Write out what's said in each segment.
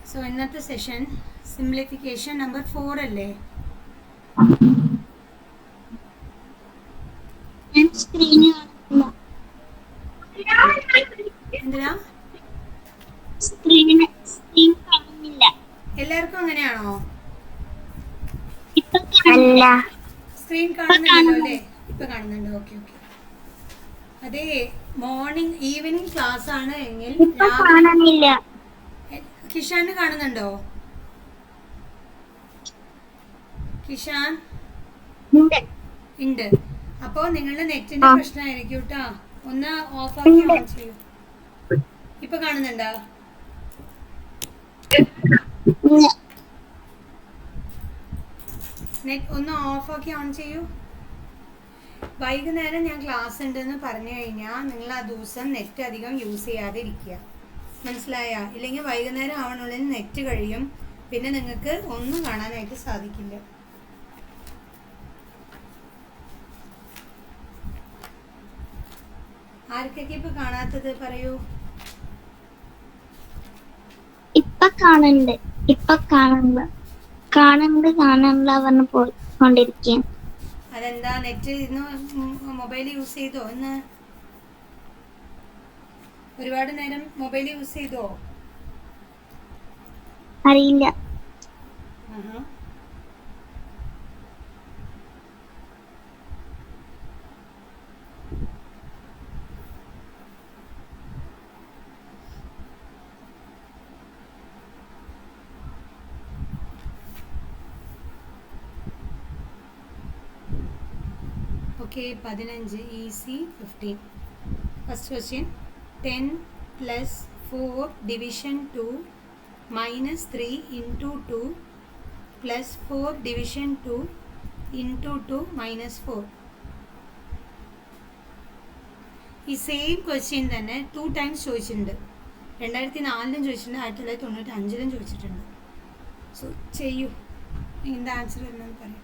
So ഇന്നത്തെ session simplification number 4 അല്ലേ? എന്തിനാ? എല്ലാവർക്കും അങ്ങനെയാണോ? സ്ക്രീൻ കാണുന്നുണ്ടല്ലോ അല്ലേ? ഇപ്പൊ കാണുന്നുണ്ട്. Okay okay. അതെ, മോർണിംഗ് ഈവനിങ് ക്ലാസ് ആണ് എങ്കിൽ രാവിലെ കിഷാന് കാണുന്നുണ്ടോ? കിഷാൻ ഉണ്ട്. അപ്പോൾ നിങ്ങളുടെ നെറ്റിന്റെ പ്രശ്നമായിരിക്കും കേട്ടോ. ഒന്ന് ഓഫാക്കി ഓൺ ചെയ്യൂ. ഇപ്പൊ കാണുന്നുണ്ടോ? നെറ്റ് ഒന്ന് ഓഫാക്കി ഓൺ ചെയ്യൂ. വൈകുന്നേരം ഞാൻ ക്ലാസ് ഉണ്ടെന്ന് പറഞ്ഞു കഴിഞ്ഞാൽ നിങ്ങൾ ആ ദിവസം നെറ്റ് അധികം യൂസ് ചെയ്യാതെ ഇരിക്കുക. മനസ്സിലായ? ഇല്ലെങ്കിൽ വൈകുന്നേരം ആവണുള്ളിൽ നെറ്റ് കഴിയും, പിന്നെ നിങ്ങൾക്ക് ഒന്നും കാണാനായിട്ട് സാധിക്കില്ല. ആർക്കൊക്കെ ഇപ്പൊ കാണാത്തത് പറയൂ. ഇപ്പൊ കാണുന്നുണ്ട് പറഞ്ഞ് പോയിക്കൊണ്ടിരിക്കുക. അതെന്താ? നെറ്റ് ഇന്ന് മൊബൈൽ യൂസ് ചെയ്തോ? ഇന്ന് ഒരുപാട് നേരം മൊബൈൽ യൂസ് ചെയ്തോ? അറിയില്ല. Okay, 15 easy 15. First question. 10 plus 4 division 2 minus 3 into 2 plus 4 division 2 into 2 minus 4. ഈ സെയിം ക്വസ്റ്റ്യൻ തന്നെ 2 ടൈംസ് ചോദിച്ചിട്ടുണ്ട്. 2004 ചോദിച്ചിട്ടുണ്ട്, 1995 ചോദിച്ചിട്ടുണ്ട്. സോ ചെയ്യൂ, എന്താ ആൻസർ വരുന്നതെന്ന് പറയാം.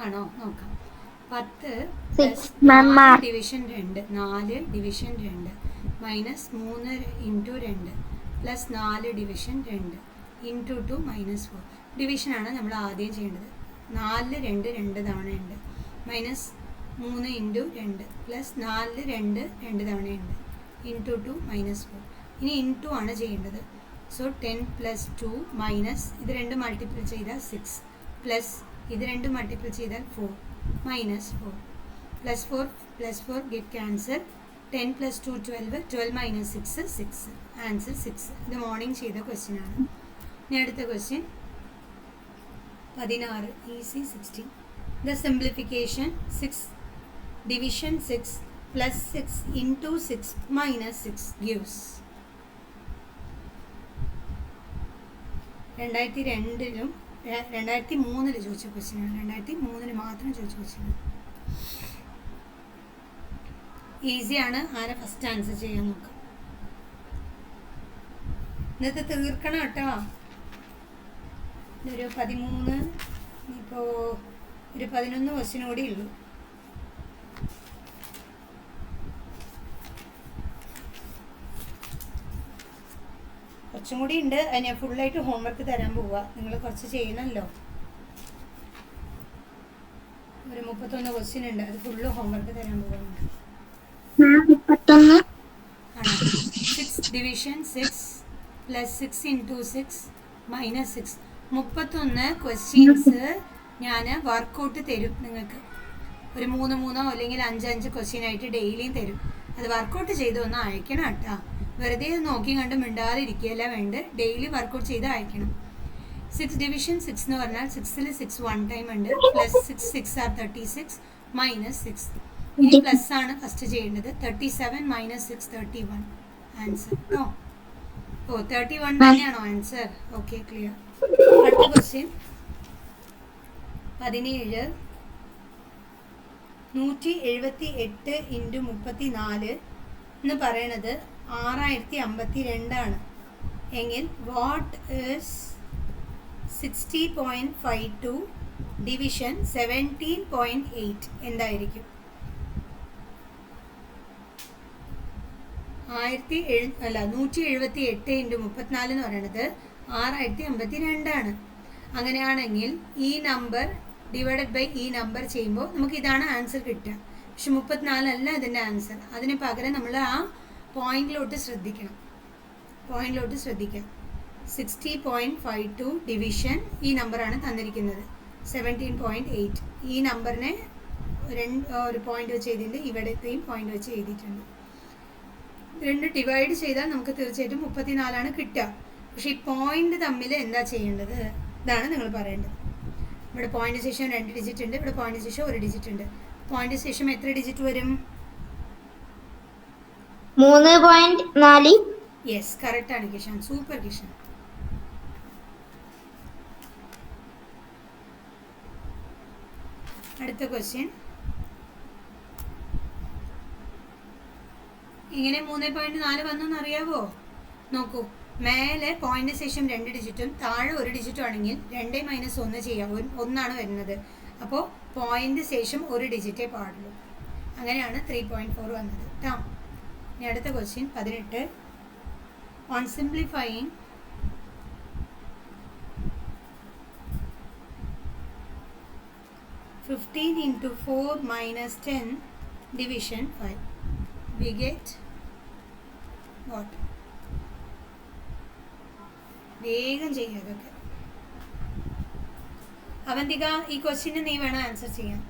ആണോ? നോക്കാം. 10 plus 4 division 2 4 division 2 minus 3 into 2 plus 4 division 2 into 2 minus 4. ഡിവിഷനാണ് നമ്മൾ ആദ്യം ചെയ്യേണ്ടത്. 4 2 2 തവണ ഉണ്ട്, മൈനസ് 3 ഇൻറ്റു 2 പ്ലസ് 4 2 2 തവണ ഉണ്ട് ഇൻറ്റു 2 മൈനസ് 4. ഇനി ഇൻറ്റു ആണ് ചെയ്യേണ്ടത്. സോ 10 പ്ലസ് 2 മൈനസ് ഇത് 2 മൾട്ടിപ്പിൾ ചെയ്താൽ 6 പ്ലസ് ഇത് 2 മൾട്ടിപ്പിൾ ചെയ്താൽ 4 minus 4 plus 4 get cancel. 10 plus 2 12 12 minus 6 6. Answer 6. ഇത് മോർണിംഗ് ചെയ്ത ക്വസ്റ്റ്യൻ ആണ്. ഇനി അടുത്ത question 16 easy 16. The simplification 6 division 6 plus 6 into 6 minus 6 gives 2002 2003 ചോദിച്ച ക്വസ്റ്റ്യനാണ്. 2003 മാത്രം ചോദിച്ച ക്വസ്റ്റ്യനാണ്. ഈസിയാണ്. ആരെ ഫസ്റ്റ് ആൻസർ ചെയ്യാൻ നോക്കാം. ഇന്നത്തെ തീർക്കണം കേട്ടോ. ഒരു 13, ഇപ്പോൾ ഒരു 11 ക്വസ്റ്റ്യൻ കൂടി ഉള്ളൂ. കുറച്ചും കൂടി ഉണ്ട്. അത് ഞാൻ ഫുള്ളായിട്ട് ഹോംവർക്ക് തരാൻ പോവുക. നിങ്ങൾ കുറച്ച് ചെയ്യണമല്ലോ. ഒരു 31 ക്വസ്റ്റ്യൻ ഉണ്ട്. അത് ഫുള്ള് ഹോംവർക്ക് തരാൻ പോവുകയാണ്. 31 ആണോ? 6 division 6 plus 6 into 6 minus 6. 31 questions ഞാൻ വർക്കൗട്ട് തരും നിങ്ങൾക്ക്. ഒരു 3 അല്ലെങ്കിൽ 5 ക്വസ്റ്റ്യൻ ആയിട്ട് ഡെയിലിയും തരും. അത് വർക്കൗട്ട് ചെയ്ത് ഒന്ന് അയക്കണം കേട്ടോ. വെറുതെ നോക്കി കണ്ട് മിണ്ടാതിരിക്കുകയല്ല വേണ്ട. ഡെയിലി വർക്കൗട്ട് ചെയ്ത് അയക്കണം. 6 ഡിവിഷൻ 6 എന്ന് പറഞ്ഞാൽ 6ൽ 6 1 ടൈം ഉണ്ട്. Plus 6 6 are 36 minus 6. ഇനി പ്ലസ് ആണ് ഫസ്റ്റ് ചെയ്യേണ്ടത്. 37 മൈനസ് 6 31 ആൻസർ കേട്ടോ. ഓ 31 തന്നെയാണോ ആൻസർ? Okay, clear. അടുത്ത ക്വസ്റ്റ്യൻ 17. 178 ഇൻറ്റു 34 എന്ന് പറയണത് 6052 എങ്കിൽ വാട്ട് ഈസ് 60.52 ഡിവിഷൻ 17.8 എന്തായിരിക്കും? 178 ഇൻറ്റു 34 എന്ന് പറയുന്നത് 6052. അങ്ങനെയാണെങ്കിൽ ഈ നമ്പർ ഡിവൈഡഡ് ബൈ ഈ നമ്പർ ചെയ്യുമ്പോൾ നമുക്ക് ഇതാണ് ആൻസർ കിട്ടുക. പക്ഷെ 34 അല്ല ഇതിൻ്റെ ആൻസർ. അതിന് പകരം നമ്മൾ ആ പോയിന്റിലോട്ട് ശ്രദ്ധിക്കണം. 60.52 ഡിവിഷൻ ഈ നമ്പറാണ് തന്നിരിക്കുന്നത് 17.8. ഈ നമ്പറിനെ ഒരു പോയിന്റ് വെച്ച് എഴുതിയിട്ടുണ്ട്. ഇവിടത്തെയും പോയിന്റ് വെച്ച് എഴുതിയിട്ടുണ്ട്. 2 ഡിവൈഡ് ചെയ്താൽ നമുക്ക് തീർച്ചയായിട്ടും 34 കിട്ടുക. പക്ഷെ ഈ പോയിന്റ് തമ്മിൽ എന്താ ചെയ്യേണ്ടത്? ഇതാണ് നിങ്ങൾ പറയേണ്ടത്. ഇവിടെ പോയിന്റ് ശേഷം 2 ഡിജിറ്റ് ഉണ്ട്. ഇവിടെ പോയിന്റ് ശേഷം 1 ഡിജിറ്റ് ഉണ്ട്. പോയിന്റ് ശേഷം എത്ര ഡിജിറ്റ് വരും? 3.4. യെസ്, കറക്റ്റ് ആണ് കിഷാൻ. സൂപ്പർ കിഷാൻ. അടുത്ത ക്വസ്റ്റ്യൻ. ഇങ്ങനെ 3.4 വന്നെന്ന് അറിയാവോ? നോക്കൂ, മേലെ പോയിന്റ് ശേഷം 2 ഡിജിറ്റും താഴെ 1 ഡിജിറ്റും ആണെങ്കിൽ 2 മൈനസ് 1 ചെയ്യാം. 1 വരുന്നത്. അപ്പോൾ പോയിന്റ് ശേഷം 1 ഡിജിറ്റേ പാടുള്ളൂ. അങ്ങനെയാണ് 3.4 വന്നത് കേട്ടോ. ഇനി അടുത്ത question 18. On simplifying 15 into 4 minus 10 division 5. We get what? വേഗം ചെയ്യുക അതൊക്കെ. അവന്തിക, ഈ ക്വസ്റ്റ്യന് നീ വേണം ആൻസർ ചെയ്യാൻ.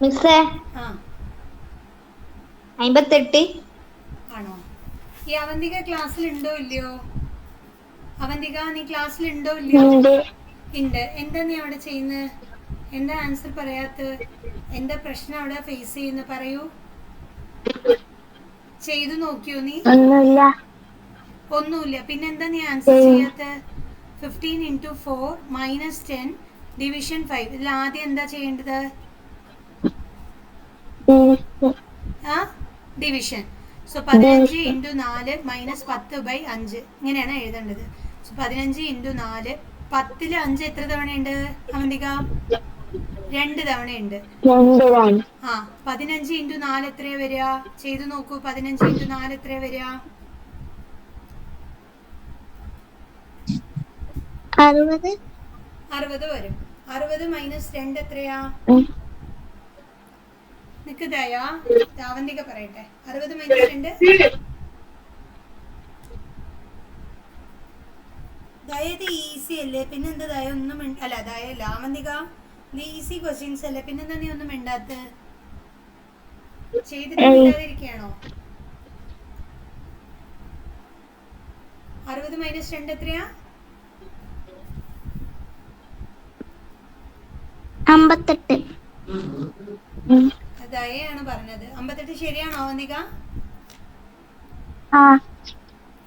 മിസ്സേ 58 ആണോ? ഈ അവന്തിക ക്ലാസ്സിലുണ്ടോ ഇല്ലയോ? അവന്തിക, നീ ക്ലാസ്സിലുണ്ടോ ഇല്ലയോ? ഉണ്ട്. എന്താ നീ അവിടെ ചെയ്യുന്നത്? എന്താ ആൻസർ പറയാത്ത? എന്താ പ്രശ്നം അവിടെ ഫേസ് ചെയ്യുന്ന? പറയൂ. ചെയ്തു നോക്കിയോ നീ? ഒന്നുമില്ല. പിന്നെന്താ നീ ആൻസർ ചെയ്യാത്ത? 15 into 4 minus 10 division 5. ഇതിൽ ആദ്യം എന്താ ചെയ്യേണ്ടത്? ഡിവിഷൻ. സോ 15 into 4 മൈനസ് 10/5 ഇങ്ങനെയാണ് എഴുതേണ്ടത്. സോ 15 into 4, 10ൽ 5 എത്ര തവണയുണ്ട് അവന്തിക? 2 തവണയുണ്ട്. 15 into 4 എത്രയാ വരിക? ചെയ്തു നോക്കൂ. 15 into 4 എത്രയാ വരിക? 60. 60 വരും. 60 മൈനസ് 2 എത്രയാ? നിക്ക് ദയാ, അവന്തിക പറയട്ടെ. 60 മൈനസ് 2 ദയ, ഇത് ഈസി അല്ലേ? പിന്നെന്താ ദയ ഒന്നും അല്ല, ദയ അല്ല അവന്തിക, ഇത് ഈസി ക്വസ്റ്റ്യൻസ് അല്ലേ? പിന്നെന്താ നീ ഒന്നും മിണ്ടാത്ത? ചെയ്തിട്ട് മിണ്ടാതിരിക്കുകയാണോ? 60 മൈനസ് 2 എത്രയാ? 58. ദയയാണ് പറഞ്ഞത്. 58 ശരിയാണോ അവന്തിക?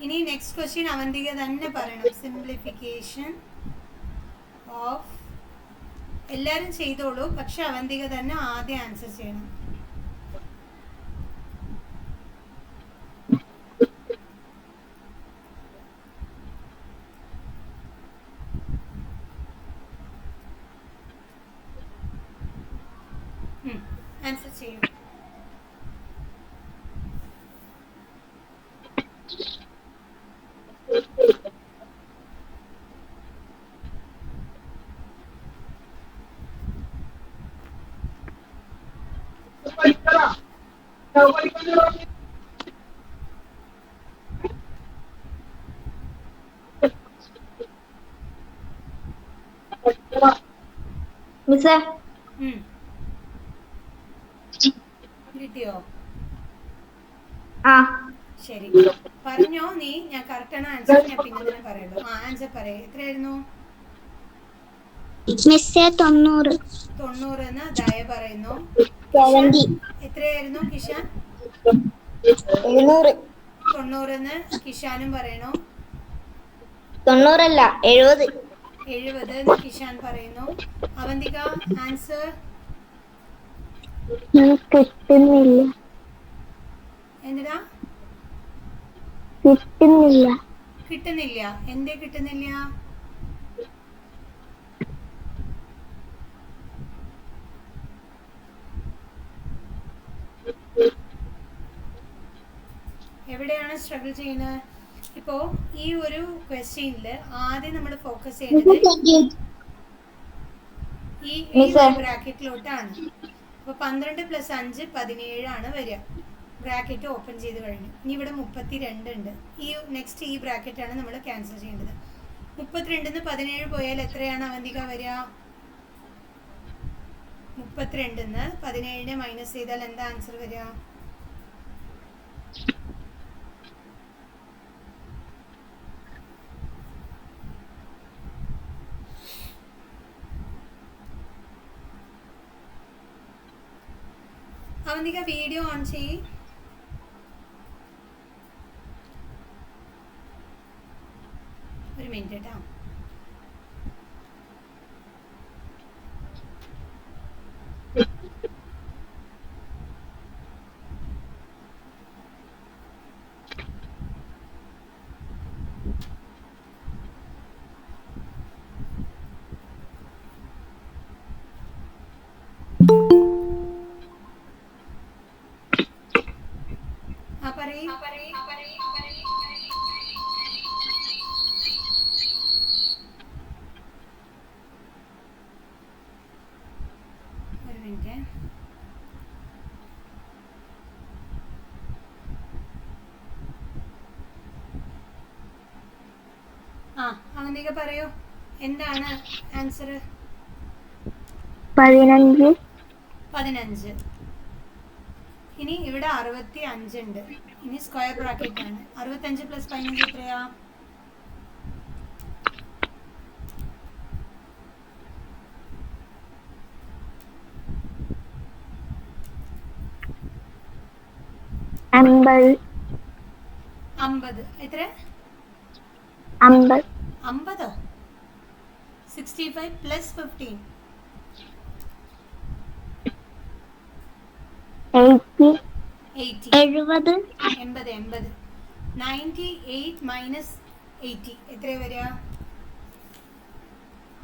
ഇനി നെക്സ്റ്റ് ക്വസ്റ്റ്യൻ അവന്തിക തന്നെ പറയണം. സിംപ്ലിഫിക്കേഷൻ ഓഫ്, എല്ലാവരും ചെയ്തോളൂ, പക്ഷെ അവന്തിക തന്നെ ആദ്യം ആൻസർ ചെയ്യണം. ആൻസർ ചെയ്യൂ. മിസ്സേ, കിട്ടിയോ? ആ ശരി, പറഞ്ഞോ നീ. ഞാൻ കറക്റ്റാണ് ആൻസർ, ഞാൻ പിന്നെ തന്നെ പറയുള്ളൂ. ആൻസർ പറയേ. എത്രയായിരുന്നു? മിസ്സേ 90. 90 എന്ന് ദയ പറയുന്നു. 70. എത്രയായിരുന്നു കിഷാൻ? 700. 90 എന്ന് കിഷാനും പറയണു. 90 അല്ല, 70. 70 എന്ന് കിഷാൻ പറയുന്നു. അവന്തിക ആൻസർ? കിട്ടുന്നില്ല. എന്തിനാ കിട്ടുന്നില്ല? കിട്ടുന്നില്ല? എന്തേ കിട്ടുന്നില്ല? എവിടെയാണ് സ്ട്രഗിൾ ചെയ്യുന്നത്? ഇപ്പോൾ ഈ ഒരു ക്വസ്റ്റ്യനിൽ ആദ്യം നമ്മൾ ഫോക്കസ് ചെയ്യുന്നത് ഈ ബ്രാക്കറ്റിലോട്ടാണ്. അപ്പോൾ 12 + 5 17 ആണ് വരിക. ബ്രാക്കറ്റ് ഓപ്പൺ ചെയ്ത് കഴിഞ്ഞു. ഇനി ഇവിടെ 32 ഉണ്ട്. ഈ നെക്സ്റ്റ് ഈ ബ്രാക്കറ്റാണ് നമ്മൾ ക്യാൻസൽ ചെയ്യേണ്ടത്. 32 17 പോയാൽ എത്രയാണ് അവന്തിക വരിക? 32 17 മൈനസ് ചെയ്താൽ എന്താ ആൻസർ വരിക? അവന്തിക വീഡിയോ ഓൺ ചെയ്യ്. ഒരു മിനിറ്റ് കേട്ടോ. ഒരു മിനിറ്റ്. അവന്തിക പറയൂ, എന്താണ് ആൻസർ? 15. 15. ഇനി ഇവിടെ 65 ഉണ്ട്. ഇനി സ്ക്വയർ ബ്രാക്കറ്റ് ആണ്. 65 + 15 എത്രയാ? 50. 50. എത്ര? 50. 50. 65 + 15 80. 80. 70. 80. 98 മൈനസ് 80 എത്ര വരിക?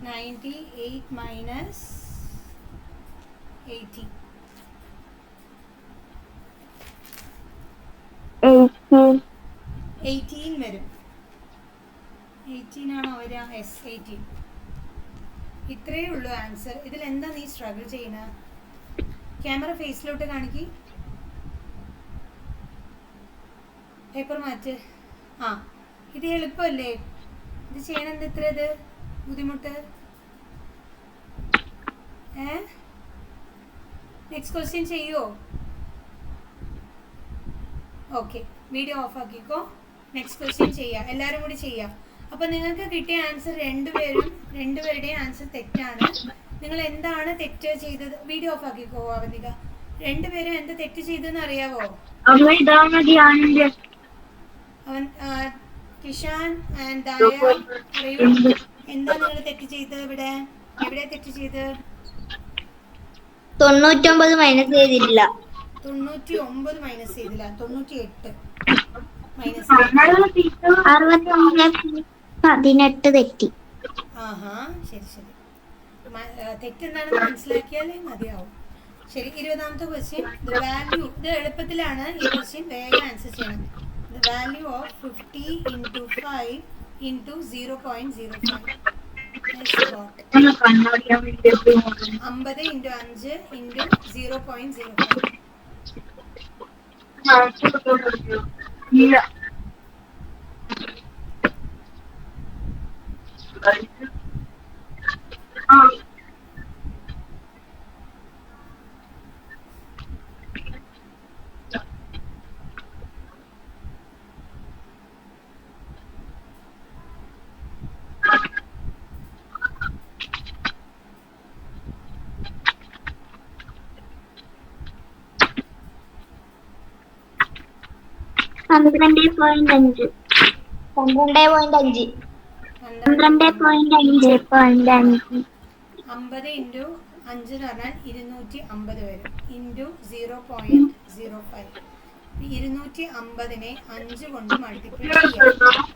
98 മൈനസ് 80 18 വരും. 18 ആണോ വരിക? യെസ്, 18. ഇത്രയേ ഉള്ളൂ ആൻസർ. ഇതിൽ എന്താ നീ സ്ട്രഗിൾ ചെയ്യുന്ന? ക്യാമറ ഫേസിലോട്ട് കാണിക്കി. പേപ്പർ മാറ്റ്. ആ, ഇത് എളുപ്പമല്ലേ? ഇത് ചെയ്യണമെന്ന് ഇത്ര ഇത് ബുദ്ധിമുട്ട്? നെക്സ്റ്റ് ക്വസ്റ്റ്യൻ ചെയ്യുമോ? ഓക്കെ, വീഡിയോ ഓഫ് ആക്കിക്കോ. നെക്സ്റ്റ് ക്വസ്റ്റ്യൻ ചെയ്യാം, എല്ലാവരും കൂടി ചെയ്യാം. അപ്പം നിങ്ങൾക്ക് കിട്ടിയ ആൻസർ രണ്ടുപേരുടെയും ആൻസർ തെറ്റാണ്. നിങ്ങൾ എന്താണ് തെറ്റ് ചെയ്തത്? വീഡിയോ ഓഫ് ആക്കിക്കോ അവന്തിക. രണ്ടുപേരും എന്ത് തെറ്റ് ചെയ്തെന്ന് അറിയാവോ? അവൻ കിഷാൻ ആൻഡ് ദായ അറിയൂ. എന്താ നിങ്ങൾ തെറ്റ് ചെയ്തത്? എവിടെ തെറ്റ് ചെയ്ത്? 99 മൈനസ് ചെയ്തിട്ടില്ല. 99 മൈനസ് ചെയ്തില്ല, 98 മൈനസ്. 18 തെറ്റി. ആഹാ, ശരി ശരി. തെറ്റെന്താണെന്ന് മനസ്സിലാക്കിയാലേ മതിയാവും. ശരി, 20ാമത്തെ ക്വസ്റ്റ്യൻ. ദ വാല്യൂ, ഇത് എളുപ്പത്തിലാണ് ഈ ക്വസ്റ്റ്യൻ, വേഗം ആൻസർ ചെയ്യണം. The value of 50 into 5 into 0.05 is what? 50 into 5 into 0.05. പന്ത്രണ്ട് പോയിന്റ് അഞ്ച്. 50 ഇൻറ്റു 5 എന്ന് പറഞ്ഞാൽ 250 വരും. ഇൻറ്റു 0.05. 250നെ 5 കൊണ്ട് മൾട്ടിപ്പിൾ ചെയ്യാം.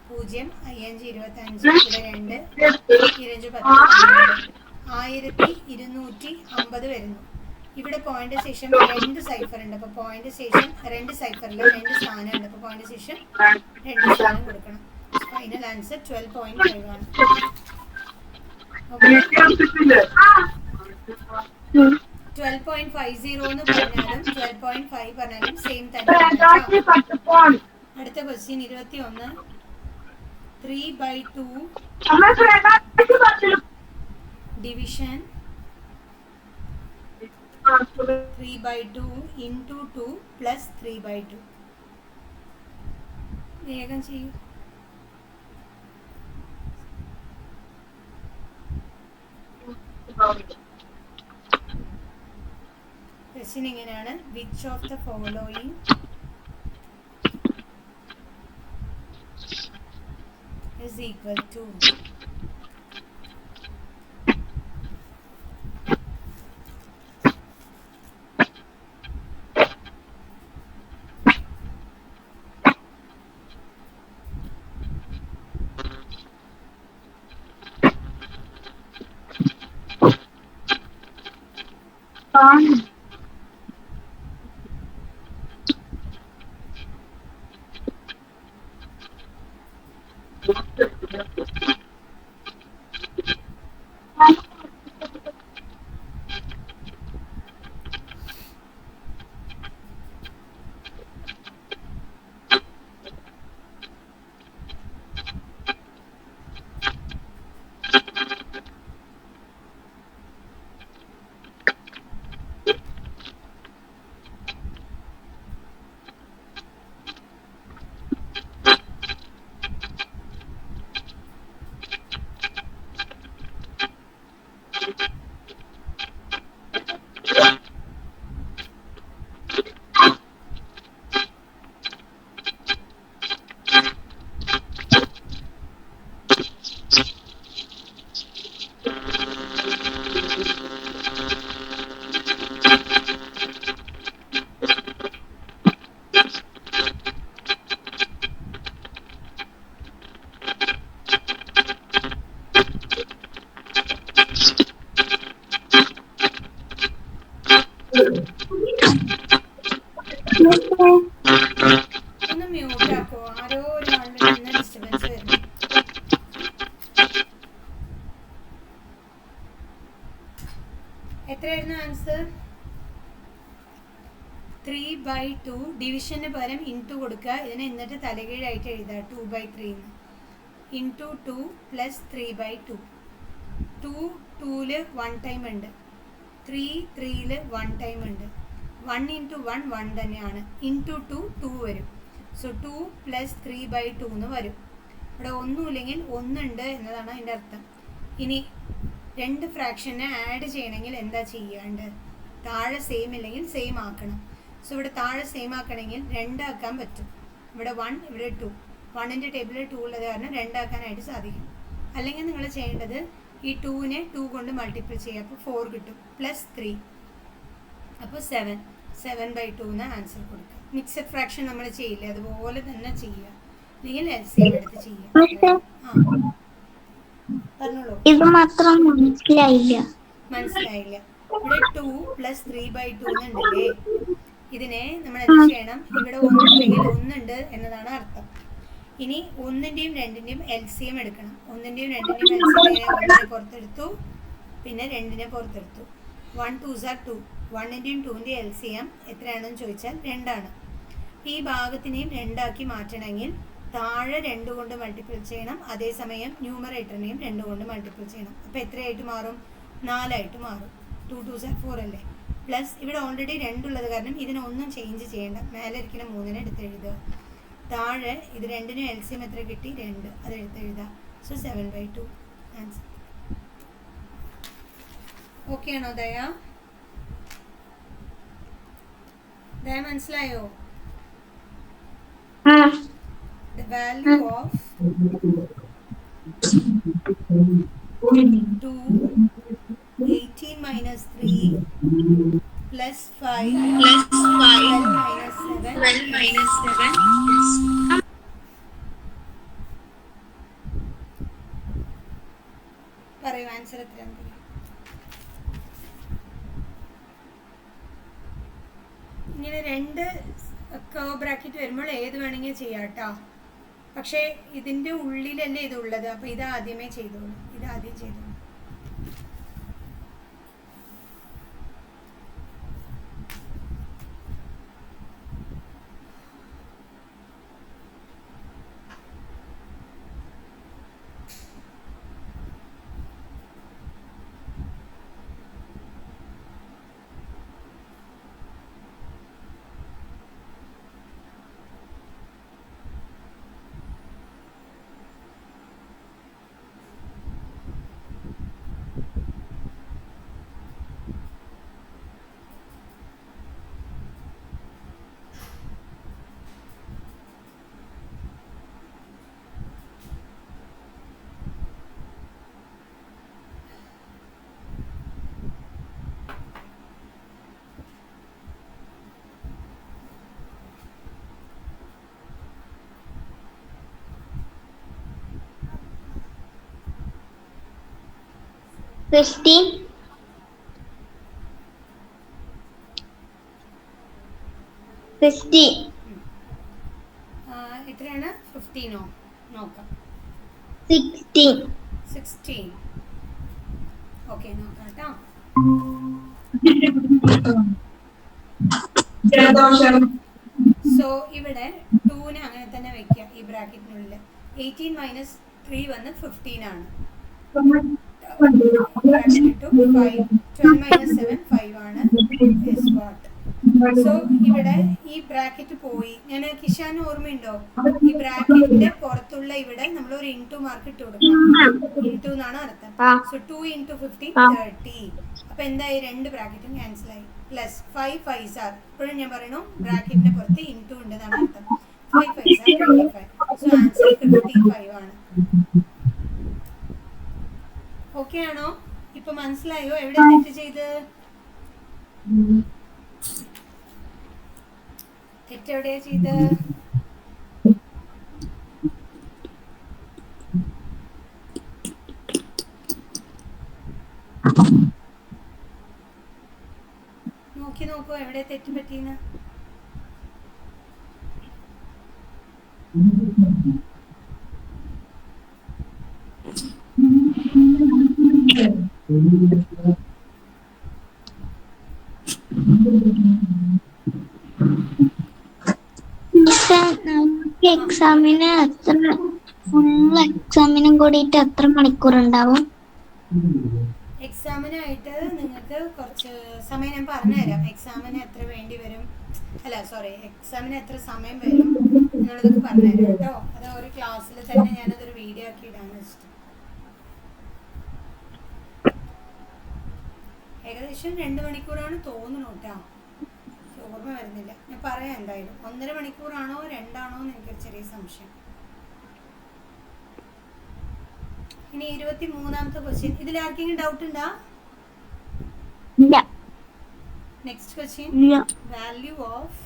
0, 5, 25, ഇവിടെ 2, 25, 10, 1250 വരുന്നു. ഇവിടെ പോയിന്റ് ശേഷം 2 സൈഫർ ഉണ്ട്. അപ്പോൾ പോയിന്റ് ശേഷം 2 സൈഫറില്ല, 2 സ്ഥാനം ഉണ്ട്. അപ്പോൾ പോയിന്റ് ശേഷം 2 സ്ഥാനം കൊടുക്കണം. ഫൈനൽ ആൻസർ 12.5 ആണ്. 12.50 എന്ന് പറഞ്ഞാലും 12.5 പറഞ്ഞാലും സെയിം തന്നെ. അടുത്ത ക്വസ്റ്റ്യൻ 21. 3/2 division 3/2 into 2 plus 3/2. വേഗം ചെയ്യൂ. ക്വസ്റ്റ്യൻ ഇങ്ങനെയാണ്. Which of the following is equal to എത്രയായിരുന്നു ആൻസർ? 3/2. ഡിവിഷന് പകരം ഇൻറ്റു കൊടുക്കുക. ഇതിനെ എന്നിട്ട് തലകീഴായിട്ട് എഴുതുക. 2/3 ഇൻറ്റു 2 പ്ലസ് 3/2. 2 2-ൽ 1 ടൈം ഉണ്ട്, 3 3-ൽ 1 ടൈം ഉണ്ട്. 1 ഇൻറ്റു 1 1 തന്നെയാണ്. ഇൻറ്റു 2 2 വരും. സോ 2 പ്ലസ് 3/2 എന്ന് വരും. ഇവിടെ ഒന്നുമില്ലെങ്കിൽ ഒന്നുണ്ട് എന്നതാണ് അതിൻ്റെ അർത്ഥം. ഇനി രണ്ട് ഫ്രാക്ഷനെ ആഡ് ചെയ്യണമെങ്കിൽ എന്താ ചെയ്യാണ്ട്? താഴെ സെയിം ഇല്ലെങ്കിൽ സെയിം ആക്കണം. സോ ഇവിടെ താഴെ സെയിം ആക്കണമെങ്കിൽ 2 ആക്കാൻ പറ്റും. ഇവിടെ 1, ഇവിടെ 2. 1-ൻ്റെ ടേബിളിൽ 2 ഉള്ളത് കാരണം 2 ആക്കാനായിട്ട് സാധിക്കും. അല്ലെങ്കിൽ നിങ്ങൾ ചെയ്യേണ്ടത് ഈ 2-നെ 2 കൊണ്ട് മൾട്ടിപ്പിൾ ചെയ്യുക. അപ്പോൾ 4 കിട്ടും. പ്ലസ് 3 അപ്പോൾ 7. 7/2 എന്ന് ആൻസർ കൊടുക്കുക. മിക്സഡ് ഫ്രാക്ഷൻ നമ്മൾ ചെയ്യില്ല, അതുപോലെ തന്നെ ചെയ്യുക. അല്ലെങ്കിൽ LCM എടുത്ത് ചെയ്യുക. പറഞ്ഞോളൂ. ഇത് മാത്രം മനസ്സിലായില്ല. മനസ്സിലായില്ല. ഇവിടെ 2 പ്ലസ് 3/2 എന്നുണ്ടല്ലേ, ഇതിനെ നമ്മൾ എന്ത് ചെയ്യണം? ഇവിടെ ഒന്നുമില്ലെങ്കിൽ ഒന്നുണ്ട് എന്നതാണ് അർത്ഥം. ഇനി 1-ൻ്റെയും 2-ൻ്റെയും LCM എടുക്കണം. 1-ൻ്റെയും 2-ൻ്റെയും LCM 1-നെ പുറത്തെടുത്തു, പിന്നെ 2-നെ പുറത്തെടുത്തു. 1 2s are 2. 1-ൻ്റെയും 2-ൻ്റെയും LCM എത്രയാണെന്ന് ചോദിച്ചാൽ 2 ആണ്. ഈ ഭാഗത്തിനെയും 2 ആക്കി മാറ്റണമെങ്കിൽ താഴെ 2 കൊണ്ട് മൾട്ടിപ്പിൾ ചെയ്യണം. അതേസമയം ന്യൂമറേറ്ററിനെയും 2 കൊണ്ട് മൾട്ടിപ്പിൾ ചെയ്യണം. അപ്പോൾ എത്രയായിട്ട് മാറും? 4 ആയിട്ട് മാറും. 2 2s are 4 അല്ലേ. പ്ലസ് ഇവിടെ ഓൾറെഡി 2 ഉള്ളത് കാരണം ഇതിനൊന്നും ചേഞ്ച് ചെയ്യേണ്ട. മേലെ ഇരിക്കുന്ന 3-നെ എടുത്ത് എഴുതുക. താഴെ ഇത് 2-നും LCM എത്ര കിട്ടി? 2. അത് എടുത്ത് എഴുതുക. So 7/2 answer. ഓക്കെ ആണോ ദയ? ദയ മനസ്സിലായോ? The value of 2 18 minus 3 plus 5 12 minus 7 പറയൂ ആൻസർ എത്രയാണ്? ഇങ്ങനെ 2 കർവ് ബ്രാക്കറ്റ് വരുമ്പോൾ ഏത് വേണമെങ്കിൽ ചെയ്യാം കേട്ടോ. പക്ഷേ ഇതിൻ്റെ ഉള്ളിലല്ലേ ഇതുള്ളത്, അപ്പോൾ ഇത് ആദ്യമേ ചെയ്തോളൂ. ഇത് ആദ്യം ചെയ്തോളൂ. Christine. എത്രയാണ്? 15ഓ? നോക്കാം. 16. ഓക്കെ, നോക്കാം കേട്ടോ. സോ ഇവിടെ 2-നെ അങ്ങനെ തന്നെ വെക്കുക ഈ ബ്രാക്കറ്റിനുള്ളിൽ. 18 മൈനസ് 3 വന്ന് 15 ആണ്. 12 മൈനസ് 7 5 ആണ്. സോ ഇവിടെ ഈ ബ്രാക്കറ്റ് പോയി. ഞാൻ കിഷാൻ ഓർമ്മയുണ്ടോ? ഈ ബ്രാക്കറ്റിന്റെ പുറത്തുള്ള ഇവിടെ നമ്മൾ ഒരു ഇൻറ്റു മാർക്ക് ഇട്ട് കൊടുക്കണം. ഇൻറ്റു എന്നാണ് അർത്ഥം. സോ 2 × 15 30. അപ്പൊ എന്തായി? 2 ബ്രാക്കറ്റും ക്യാൻസൽ ആയി. Plus 5 5s are. ഇപ്പോഴും ഞാൻ പറയണു ബ്രാക്കറ്റിന്റെ പുറത്ത് ഇൻറ്റു ഉണ്ട് എന്നാണ് അർത്ഥം. 5 5s are 25. സോ ആൻസർ 55 ആണ്. ഓക്കെ ആണോ? ഇപ്പൊ മനസ്സിലായോ എവിടെ തെറ്റ് ചെയ്ത്? തെറ്റെവിടെയാ ചെയ്ത്? നോക്കി നോക്കൂ എവിടെ തെറ്റ് പറ്റിയെന്ന്. എക്സാമിന് എത്ര ഫുൾ എക്സാമിനും കൂടിയിട്ട് എത്ര മണിക്കൂർ ഉണ്ടാവും? എക്സാമിനായിട്ട് നിങ്ങൾക്ക് കുറച്ച് സമയം ഞാൻ പറഞ്ഞുതരാം. എക്സാമിന് എത്ര വേണ്ടി വരും, അല്ല സോറി, എക്സാമിന് എത്ര സമയം വരും എന്നുള്ളതൊക്കെ പറഞ്ഞുതരാം കേട്ടോ. അത് ഒരു ക്ലാസ്സിൽ തന്നെ ഞാനതൊരു വീഡിയോ ആക്കി ഇടാന്ന് വെച്ചിട്ട്. ഏകദേശം 2 മണിക്കൂറാണ് തോന്നുന്നു കേട്ടോ, ഓർമ്മ വരുന്നില്ല. ഞാൻ പറയാം എന്തായാലും. 1.5 മണിക്കൂറാണോ 2 ആണോ എന്ന് എനിക്കൊരു ചെറിയ സംശയം. ഇനി 23ാമത്തെ ക്വസ്റ്റ്യൻ. ഇതിൽ ആർക്കെങ്കിലും ഡൗട്ട് ഉണ്ടോ? ഇല്ല. Next question. Value of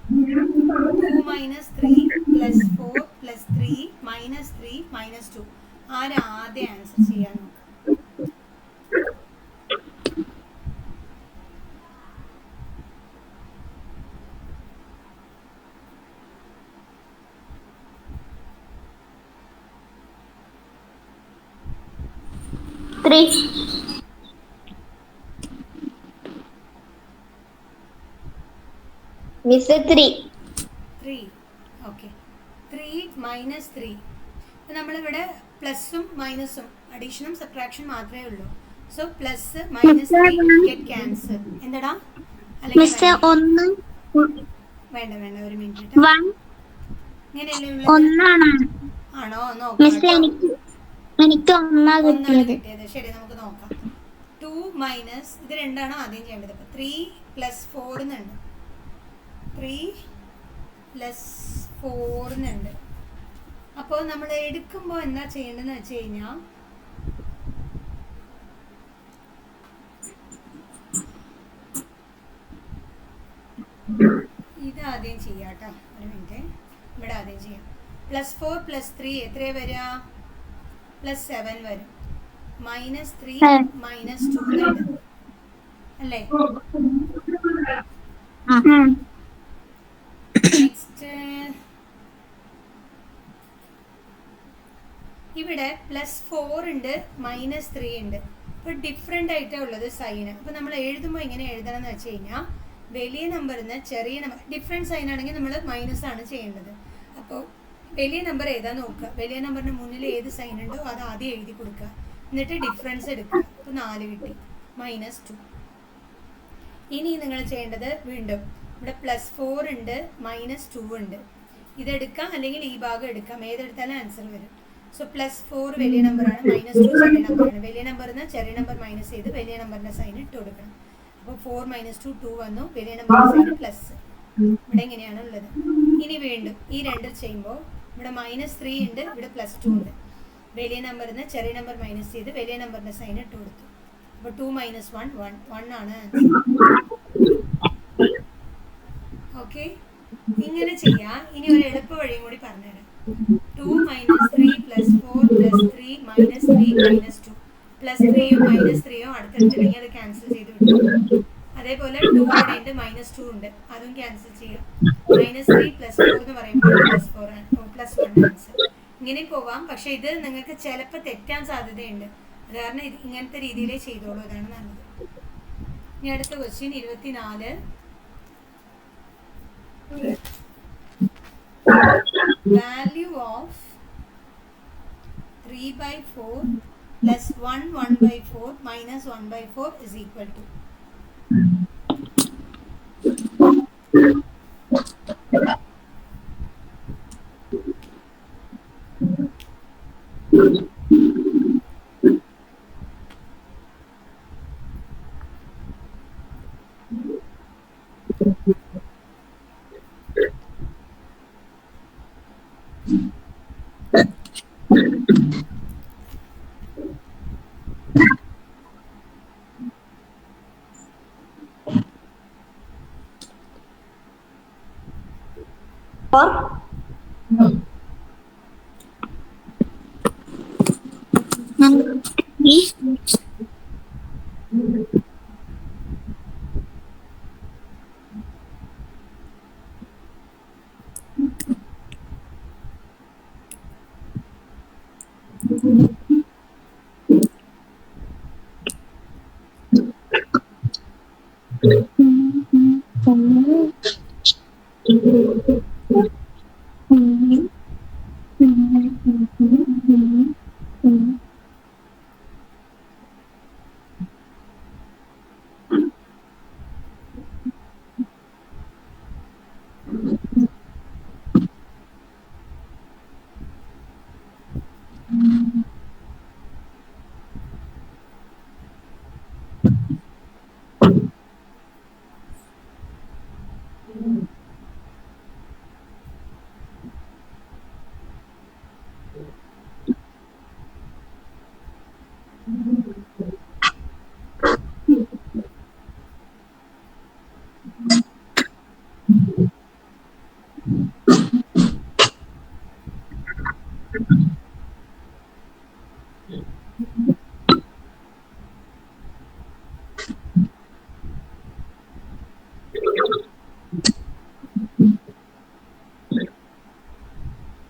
2 minus 3 plus 4 plus 3 minus 3 minus 2. ആരാ ആദ്യം ആൻസർ ചെയ്യാൻ നോക്കാം? മിസ് 3. ഓക്കെ. 3 മൈനസ് 3. നമ്മളിവിടെ പ്ലസും മൈനസും അഡീഷനും സബ്ട്രാക്ഷൻ മാത്രമേ ഉള്ളൂ. So plus minus 3 get cancel. എന്താടാ? മിസ് 1 വേണ്ട വേണ്ട, ഒരു മിനിറ്റ്. ഇങ്ങനെയല്ലേ ഉള്ളത്? 1 ആണ്. ആണോ? മിസ് എനിക്ക് 1 കിട്ടിയത്. ശരി, നമുക്ക് നോക്കാം. 2 മൈനസ് ഇത് 2 ആണ് ആദ്യം ചെയ്യേണ്ടത്. അപ്പോൾ 3 പ്ലസ് 4 എന്നുണ്ട്. 3 പ്ലസ് 4 എന്നുണ്ട്. അപ്പോൾ നമ്മൾ എടുക്കുമ്പോൾ എന്താ ചെയ്യേണ്ടതെന്ന് വെച്ച് കഴിഞ്ഞാൽ, ഇത് ആദ്യം ചെയ്യാം കേട്ടോ. ഒരു മിനിറ്റ്, ഇവിടെ ആദ്യം ചെയ്യാം. +4 + 3 എത്രയാ വരിക? +7 വരും. -3 -2 അല്ലേ? നെക്സ്റ്റ് ഇവിടെ +4 ഉണ്ട്, -3 ഉണ്ട്. അപ്പോൾ ഡിഫറെൻ്റ് ആയിട്ടാണ് ഉള്ളത് സൈന്. അപ്പോൾ നമ്മൾ എഴുതുമ്പോൾ എങ്ങനെ എഴുതണം എന്ന് വെച്ച് കഴിഞ്ഞാൽ, വലിയ നമ്പറിൽ നിന്ന് ചെറിയ നമ്പർ, ഡിഫറെൻറ്റ് സൈൻ ആണെങ്കിൽ നമ്മൾ മൈനസ് ആണ് ചെയ്യേണ്ടത്. അപ്പോൾ വലിയ നമ്പർ ഏതാ നോക്കുക. വലിയ നമ്പറിന് മുന്നിൽ ഏത് സൈൻ ഉണ്ടോ അത് ആദ്യം എഴുതി കൊടുക്കുക. എന്നിട്ട് ഡിഫറൻസ് എടുക്കുക. അപ്പോൾ 4 കിട്ടി, -2. ഇനി നിങ്ങൾ ചെയ്യേണ്ടത് വീണ്ടും ഇവിടെ +4 ഉണ്ട്, -2 ഉണ്ട്. ഇതെടുക്കാം, അല്ലെങ്കിൽ ഈ ഭാഗം എടുക്കാം. ഏതെടുത്താലും ആൻസർ വരും. സോ +4 വലിയ നമ്പറാണ്, -2 ചെറിയ നമ്പറാണ്. വലിയ നമ്പറിൽ നിന്ന് ചെറിയ നമ്പർ മൈനസ് ചെയ്ത് വലിയ നമ്പറിൻ്റെ സൈൻ ഇട്ട് കൊടുക്കണം. അപ്പോൾ 4 - 2 2 വന്നു. വലിയ നമ്പറിൻ്റെ സൈൻ പ്ലസ്. ഇവിടെ എങ്ങനെയാണ് ഉള്ളത്. ഇനി വീണ്ടും ഈ 2 ചെയ്യുമ്പോൾ ഇവിടെ -3 ഉണ്ട്, ഇവിടെ +2 ഉണ്ട്. വലിയ നമ്പറിൽ നിന്ന് ചെറിയ നമ്പർ മൈനസ് ചെയ്ത് വലിയ നമ്പറിൻ്റെ സൈൻ ഇട്ട് കൊടുത്തു. അപ്പോൾ 2 - 1 1 ആണ് ആൻസർ. ഓക്കെ, ഇങ്ങനെ ചെയ്യാം. ഇനി ഒരു എളുപ്പ വഴിയും കൂടി പറഞ്ഞുതരാം. 2 - 3 + 4 + 3 - 3 - 2. +3യും -3യും അടുത്തടുത്തുണ്ടെങ്കിൽ അത് ക്യാൻസൽ ചെയ്ത് വിട്ടു. അതേപോലെ 2 ഇവിടെ ഉണ്ട്, -2 ഉണ്ട്, അതും ക്യാൻസൽ ചെയ്യാം. -3 + 4 എന്ന് പറയുമ്പോൾ +4 ആണ്, +1 ആൻസർ. ഇങ്ങനെ പോവാം. പക്ഷെ ഇത് നിങ്ങൾക്ക് ചിലപ്പോൾ തെറ്റാൻ സാധ്യതയുണ്ട്. അത് കാരണം ഇങ്ങനത്തെ രീതിയിലേ ചെയ്തോളൂ, അതാണ് നല്ലത്. ഇനി അടുത്ത ക്വസ്റ്റ്യൻ 24. വാല്യൂ ഓഫ് 3/4 + 1 1/4 - 1/4 =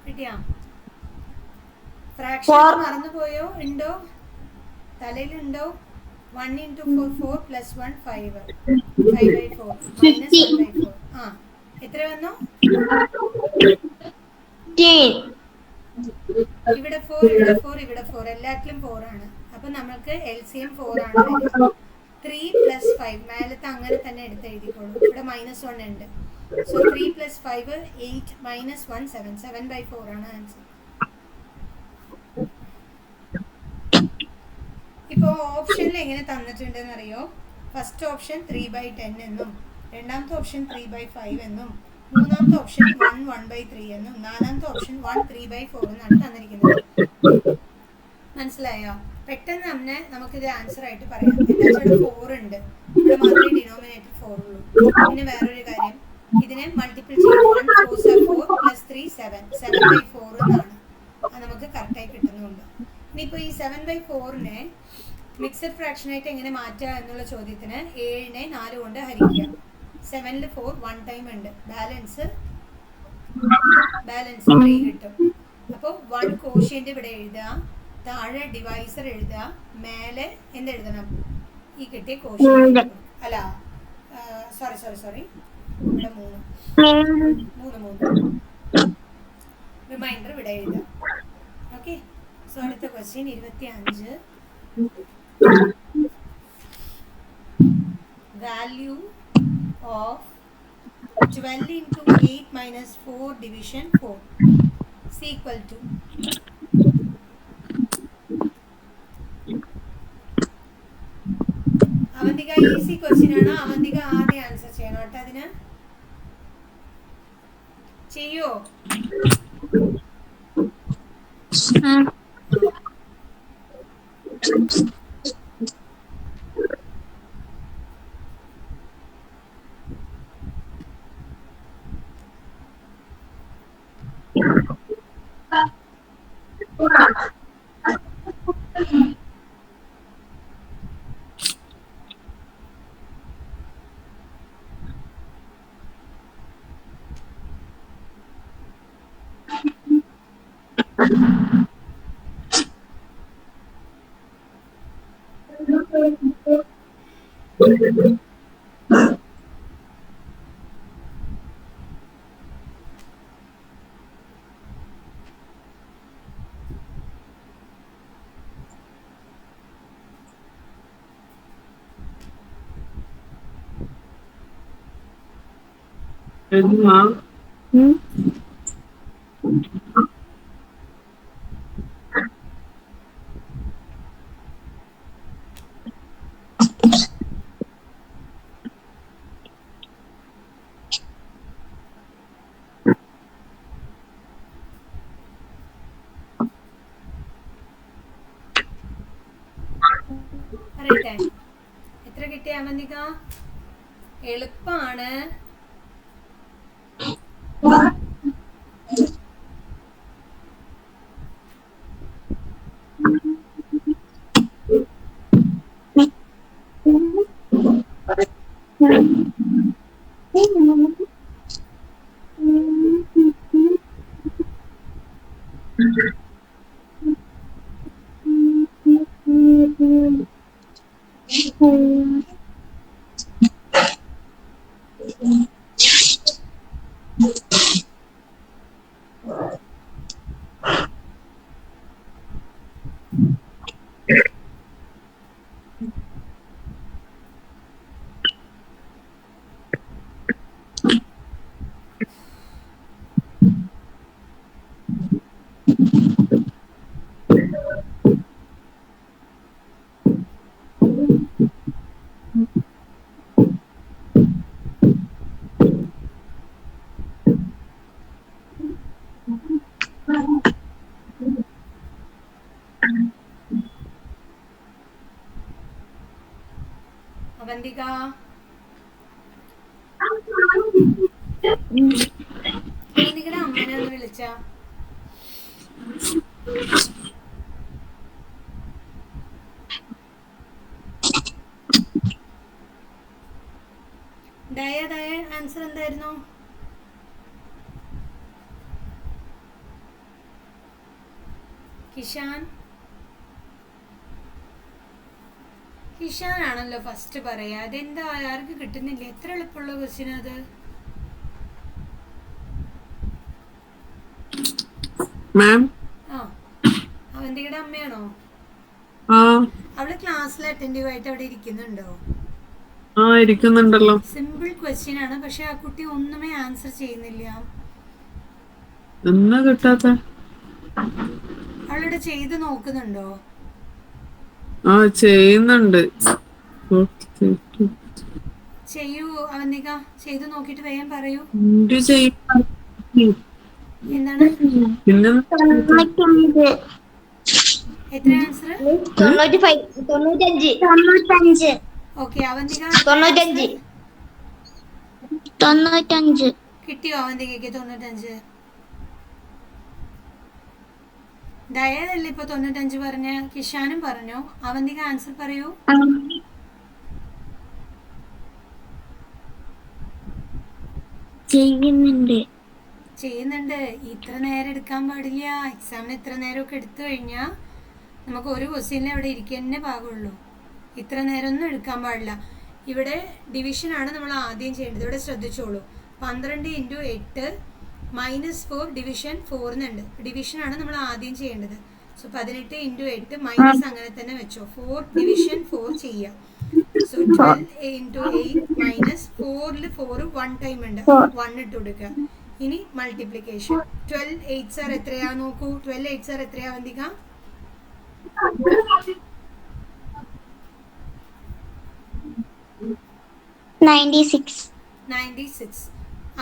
കിട്ടിയാ? ഫ്രാക്ഷൻ മറന്നു പോയോ? ഉണ്ടോ? തലയിലുണ്ടോ? 1 into 4 4 plus 1 5 5/4 minus 1/4. ആ എത്ര വന്നു? ഇവിടെ 4 ഇവിടെ 4 ഇവിടെ 4 എല്ലാത്തിലും 4 ആണ്. അപ്പൊ നമ്മൾക്ക് LCM 4 ആണ് വരിക. 3 plus 5 മേലത്തെ അങ്ങനെ തന്നെ എടുത്ത് എഴുതിക്കോളൂ. ഇവിടെ -1 ഉണ്ട്. സോ 3 plus 5 8 minus 1 7 7/4 ആണ് ആൻസർ. ഇപ്പോൾ ഓപ്ഷനിൽ എങ്ങനെ തന്നിട്ടുണ്ടെന്ന് അറിയോ? ഫസ്റ്റ് ഓപ്ഷൻ 3/10 എന്നും, രണ്ടാമത്തെ ഓപ്ഷൻ 3/5 എന്നും, മൂന്നാമത്തെ ഓപ്ഷൻ 1 1/3 എന്നും, നാലാമത്തെ ഓപ്ഷൻ 1 3/4 എന്നാണ് തന്നിരിക്കുന്നത്. മനസ്സിലായോ? പെട്ടെന്ന് തന്നെ നമുക്കിത് ആൻസർ ആയിട്ട് പറയാം. എന്താ വെച്ചാൽ 4 ഉണ്ട്, ഇവിടെ മാത്രമേ ഡിനോമിനേറ്റർ 4 ഉള്ളൂ. പിന്നെ വേറൊരു കാര്യം, ഇതിനെ മൾട്ടിപ്പിൾ ചെയ്യും. 1 4 4 plus 3 7 7/4 എന്നാണ്. അത് നമുക്ക് കറക്റ്റായി കിട്ടുന്നുണ്ട്. ഇനിയിപ്പോൾ ഈ 7/4നെ മിക്സഡ് ഫ്രാക്ഷനായിട്ട് എങ്ങനെ മാറ്റുക എന്നുള്ള ചോദ്യത്തിന് 7നെ 4 കൊണ്ട് ഹരിക്കുക. 7ൽ 4 1 ടൈം ഉണ്ട്, ബാലൻസ് 3 കിട്ടും. അപ്പോൾ 1 കോഷ്യന്റ് ഇവിടെ എഴുതുക, താഴെ ഡിവൈസർ എഴുതുക, മേലെ എന്തെഴുതണം? ഈ കിട്ടിയ കോഷ്യന്റ് അല്ല സോറി ഇവിടെ 3 റിമൈൻഡർ ഇവിടെ എഴുതുക. ഓക്കെ, സോ അടുത്ത question 25. Value of 12 into 8 minus 4 division 4 is equal to Avantika easy question ആണ്. അവന്തിക ആദ്യം ആൻസർ ചെയ്യണം കേട്ടോ. അതിന് ചെയ്യോ? അറിയട്ടെ എത്ര കിട്ടിയ അവന്തിക? എളുപ്പമാണ്. അവന്തിക അവന്തികയുടെ അമ്മനെ ഒന്ന് വിളിച്ച. ദയ ആൻസർ എന്തായിരുന്നു? കിഷാൻ ആണല്ലോ ഫസ്റ്റ് പറയാ. അതെന്താ ആർക്ക് കിട്ടുന്നില്ല? എത്ര എളുപ്പമുള്ള ക്വസ്റ്റ്യൻ അത്. ആ അവന്തികയുടെ അമ്മയാണോ? അവള് ക്ലാസ്സിൽ അറ്റൻഡീവ് ആയിട്ട് അവിടെ ഇരിക്കുന്നുണ്ടോ? ഇരിക്കുന്നുണ്ടല്ലോ. സിമ്പിൾ ക്വസ്റ്റ്യൻ ആണ്, പക്ഷെ ആ കുട്ടി ഒന്നുമേ ആൻസർ ചെയ്യുന്നില്ല. എന്നാ കിട്ടാത്ത? അവളിവിടെ ചെയ്ത് നോക്കുന്നുണ്ടോ? ചെയ്യുന്നുണ്ട്. ചെയ്യൂ അവന്തിക, ചെയ്ത് നോക്കിട്ട് വേഗം പറയൂ. എന്താണ് എത്ര ആൻസർ? 95. ഓക്കെ അവന്തിക 95. കിട്ടിയോ അവന്തികയ്ക്ക് 95? ദയല്ലേ ഇപ്പൊ 95 പറഞ്ഞ? കിഷാനും പറഞ്ഞു. അവന്തിക ആൻസർ പറയൂ. ചെയ്യുന്നുണ്ട്. ഇത്ര നേരം എടുക്കാൻ പാടില്ല. എക്സാമിന് ഇത്ര നേരമൊക്കെ എടുത്തു കഴിഞ്ഞാൽ നമുക്ക് ഒരു ക്വസ്റ്റ്യനിൽ അവിടെ ഇരിക്കാൻ തന്നെ പാകുള്ളൂ. ഇത്ര നേരം ഒന്നും എടുക്കാൻ പാടില്ല. ഇവിടെ ഡിവിഷനാണ് നമ്മൾ ആദ്യം ചെയ്യേണ്ടത്. ഇവിടെ ശ്രദ്ധിച്ചോളൂ. 12 × 8 -4 ഡിവിഷൻ 4 എന്നുണ്ട്. ഡിവിഷനാണ് നമ്മൾ ആദ്യം ചെയ്യേണ്ടത്. സോ 18 × 8 മൈനസ് അങ്ങനെ തന്നെ വെച്ചോ. 4 ഡിവിഷൻ 4 ചെയ്യാം. സോ 12 × 8 മൈനസ് 4ൽ 4 1 ടൈം ഉണ്ട്, 1 ഇട്ട് കൊടുക്കുക. ഇനി മൾട്ടിപ്ലിക്കേഷൻ. 12 8s എത്രയാ നോക്കൂ. 12 8s എത്രയാ അവന്തിക? 96.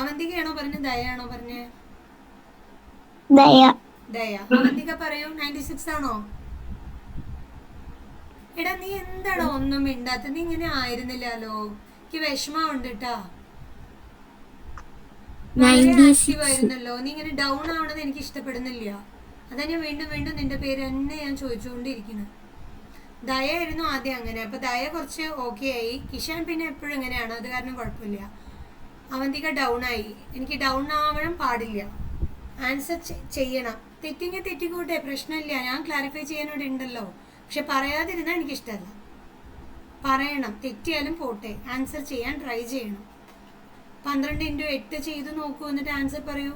അവന്തികയാണോ പറഞ്ഞ ദയാണോ പറഞ്ഞ? ദയ. അവന്തിക പറയൂ. 96 ആണോ? എടാ നീ എന്താണോ ഒന്നും മിണ്ടാത്ത? നീ ഇങ്ങനെ ആയിരുന്നില്ലല്ലോ. എനിക്ക് വിഷമമുണ്ട് കേട്ടാ. ആക്റ്റീവ് ആയിരുന്നല്ലോ. നീ ഇങ്ങനെ ഡൗൺ ആവണത് എനിക്ക് ഇഷ്ടപ്പെടുന്നില്ല. അതാ ഞാൻ വീണ്ടും വീണ്ടും നിന്റെ പേര് തന്നെ ഞാൻ ചോദിച്ചുകൊണ്ടിരിക്കുന്നത്. ദയ ആയിരുന്നു ആദ്യം അങ്ങനെ. അപ്പൊ ദയ കുറച്ച് ഓക്കെ ആയി. കിഷാൻ പിന്നെ എപ്പോഴും എങ്ങനെയാണ്, അത് കാരണം കുഴപ്പമില്ല. അവന്തിക ഡൗൺ ആയി. എനിക്ക് ഡൗൺ ആവാൻ പാടില്ല. ആൻസർ ചെയ്യണം. തെറ്റിങ്ങി തെറ്റിക്കോട്ടെ, പ്രശ്നമില്ല. ഞാൻ ക്ലാരിഫൈ ചെയ്യാനോടെ ഉണ്ടല്ലോ. പക്ഷെ പറയാതിരുന്നാൽ എനിക്കിഷ്ടമല്ല. പറയണം. തെറ്റിയാലും പോട്ടെ, ആൻസർ ചെയ്യാൻ ട്രൈ ചെയ്യണം. 12 × 8 ചെയ്ത് നോക്കൂ, എന്നിട്ട് ആൻസർ പറയൂ.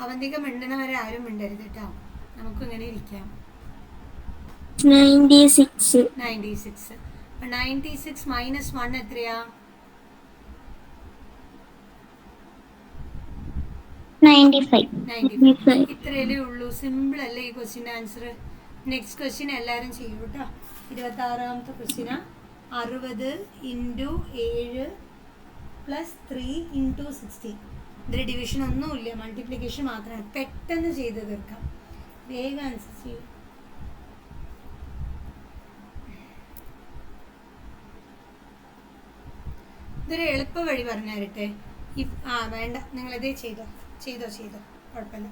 അവന്തിക മിണ്ടണ വരെ ആരും മിണ്ടരുത് കേട്ടോ. നമുക്ക് ഇങ്ങനെ ഇരിക്കാം. 96. 96 - 1 എത്രയാ? 95. ഇത്രയല്ലേ ഉള്ളൂ. സിമ്പിൾ അല്ലേ ഈ ക്വസ്റ്റ്യൻ്റെ ആൻസർ? നെക്സ്റ്റ് ക്വസ്റ്റ്യൻ എല്ലാവരും ചെയ്യൂ കേട്ടോ. 26ാമത്തെ ക്വസ്റ്റ്യനാ. 60 × 7 + 3 × 16. ഇതിൽ ഡിവിഷൻ ഒന്നുമില്ല, മൾട്ടിപ്ലിക്കേഷൻ മാത്രമാണ്. പെട്ടെന്ന് ചെയ്ത് തീർക്കാം. വേഗം ആൻസർ ചെയ്യും. ഇതൊരു എളുപ്പ വഴി പറഞ്ഞു തരട്ടെ. വേണ്ട, നിങ്ങളിതേ ചെയ്തോ കുഴപ്പമില്ല.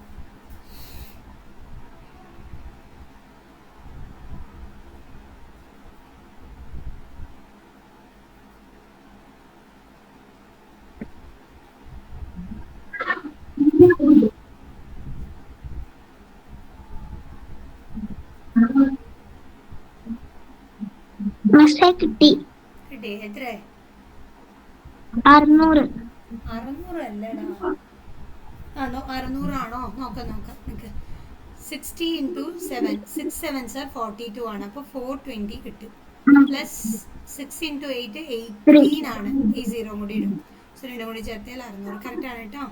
കിട്ടി. എത്ര? 600. 600 അല്ലടാ. 600 ആണോ? നോക്കാം. നിക്ക്. 60 × 7 6 7s 42 ആണ്. അപ്പോൾ 420 കിട്ടും. പ്ലസ് 6 × 8 18 ആണ്. ഈ 0 കൂടി ഇടും. സോ 2 കൂടി ചേർത്താൽ 600. കറക്റ്റ് ആണ് കേട്ടോ.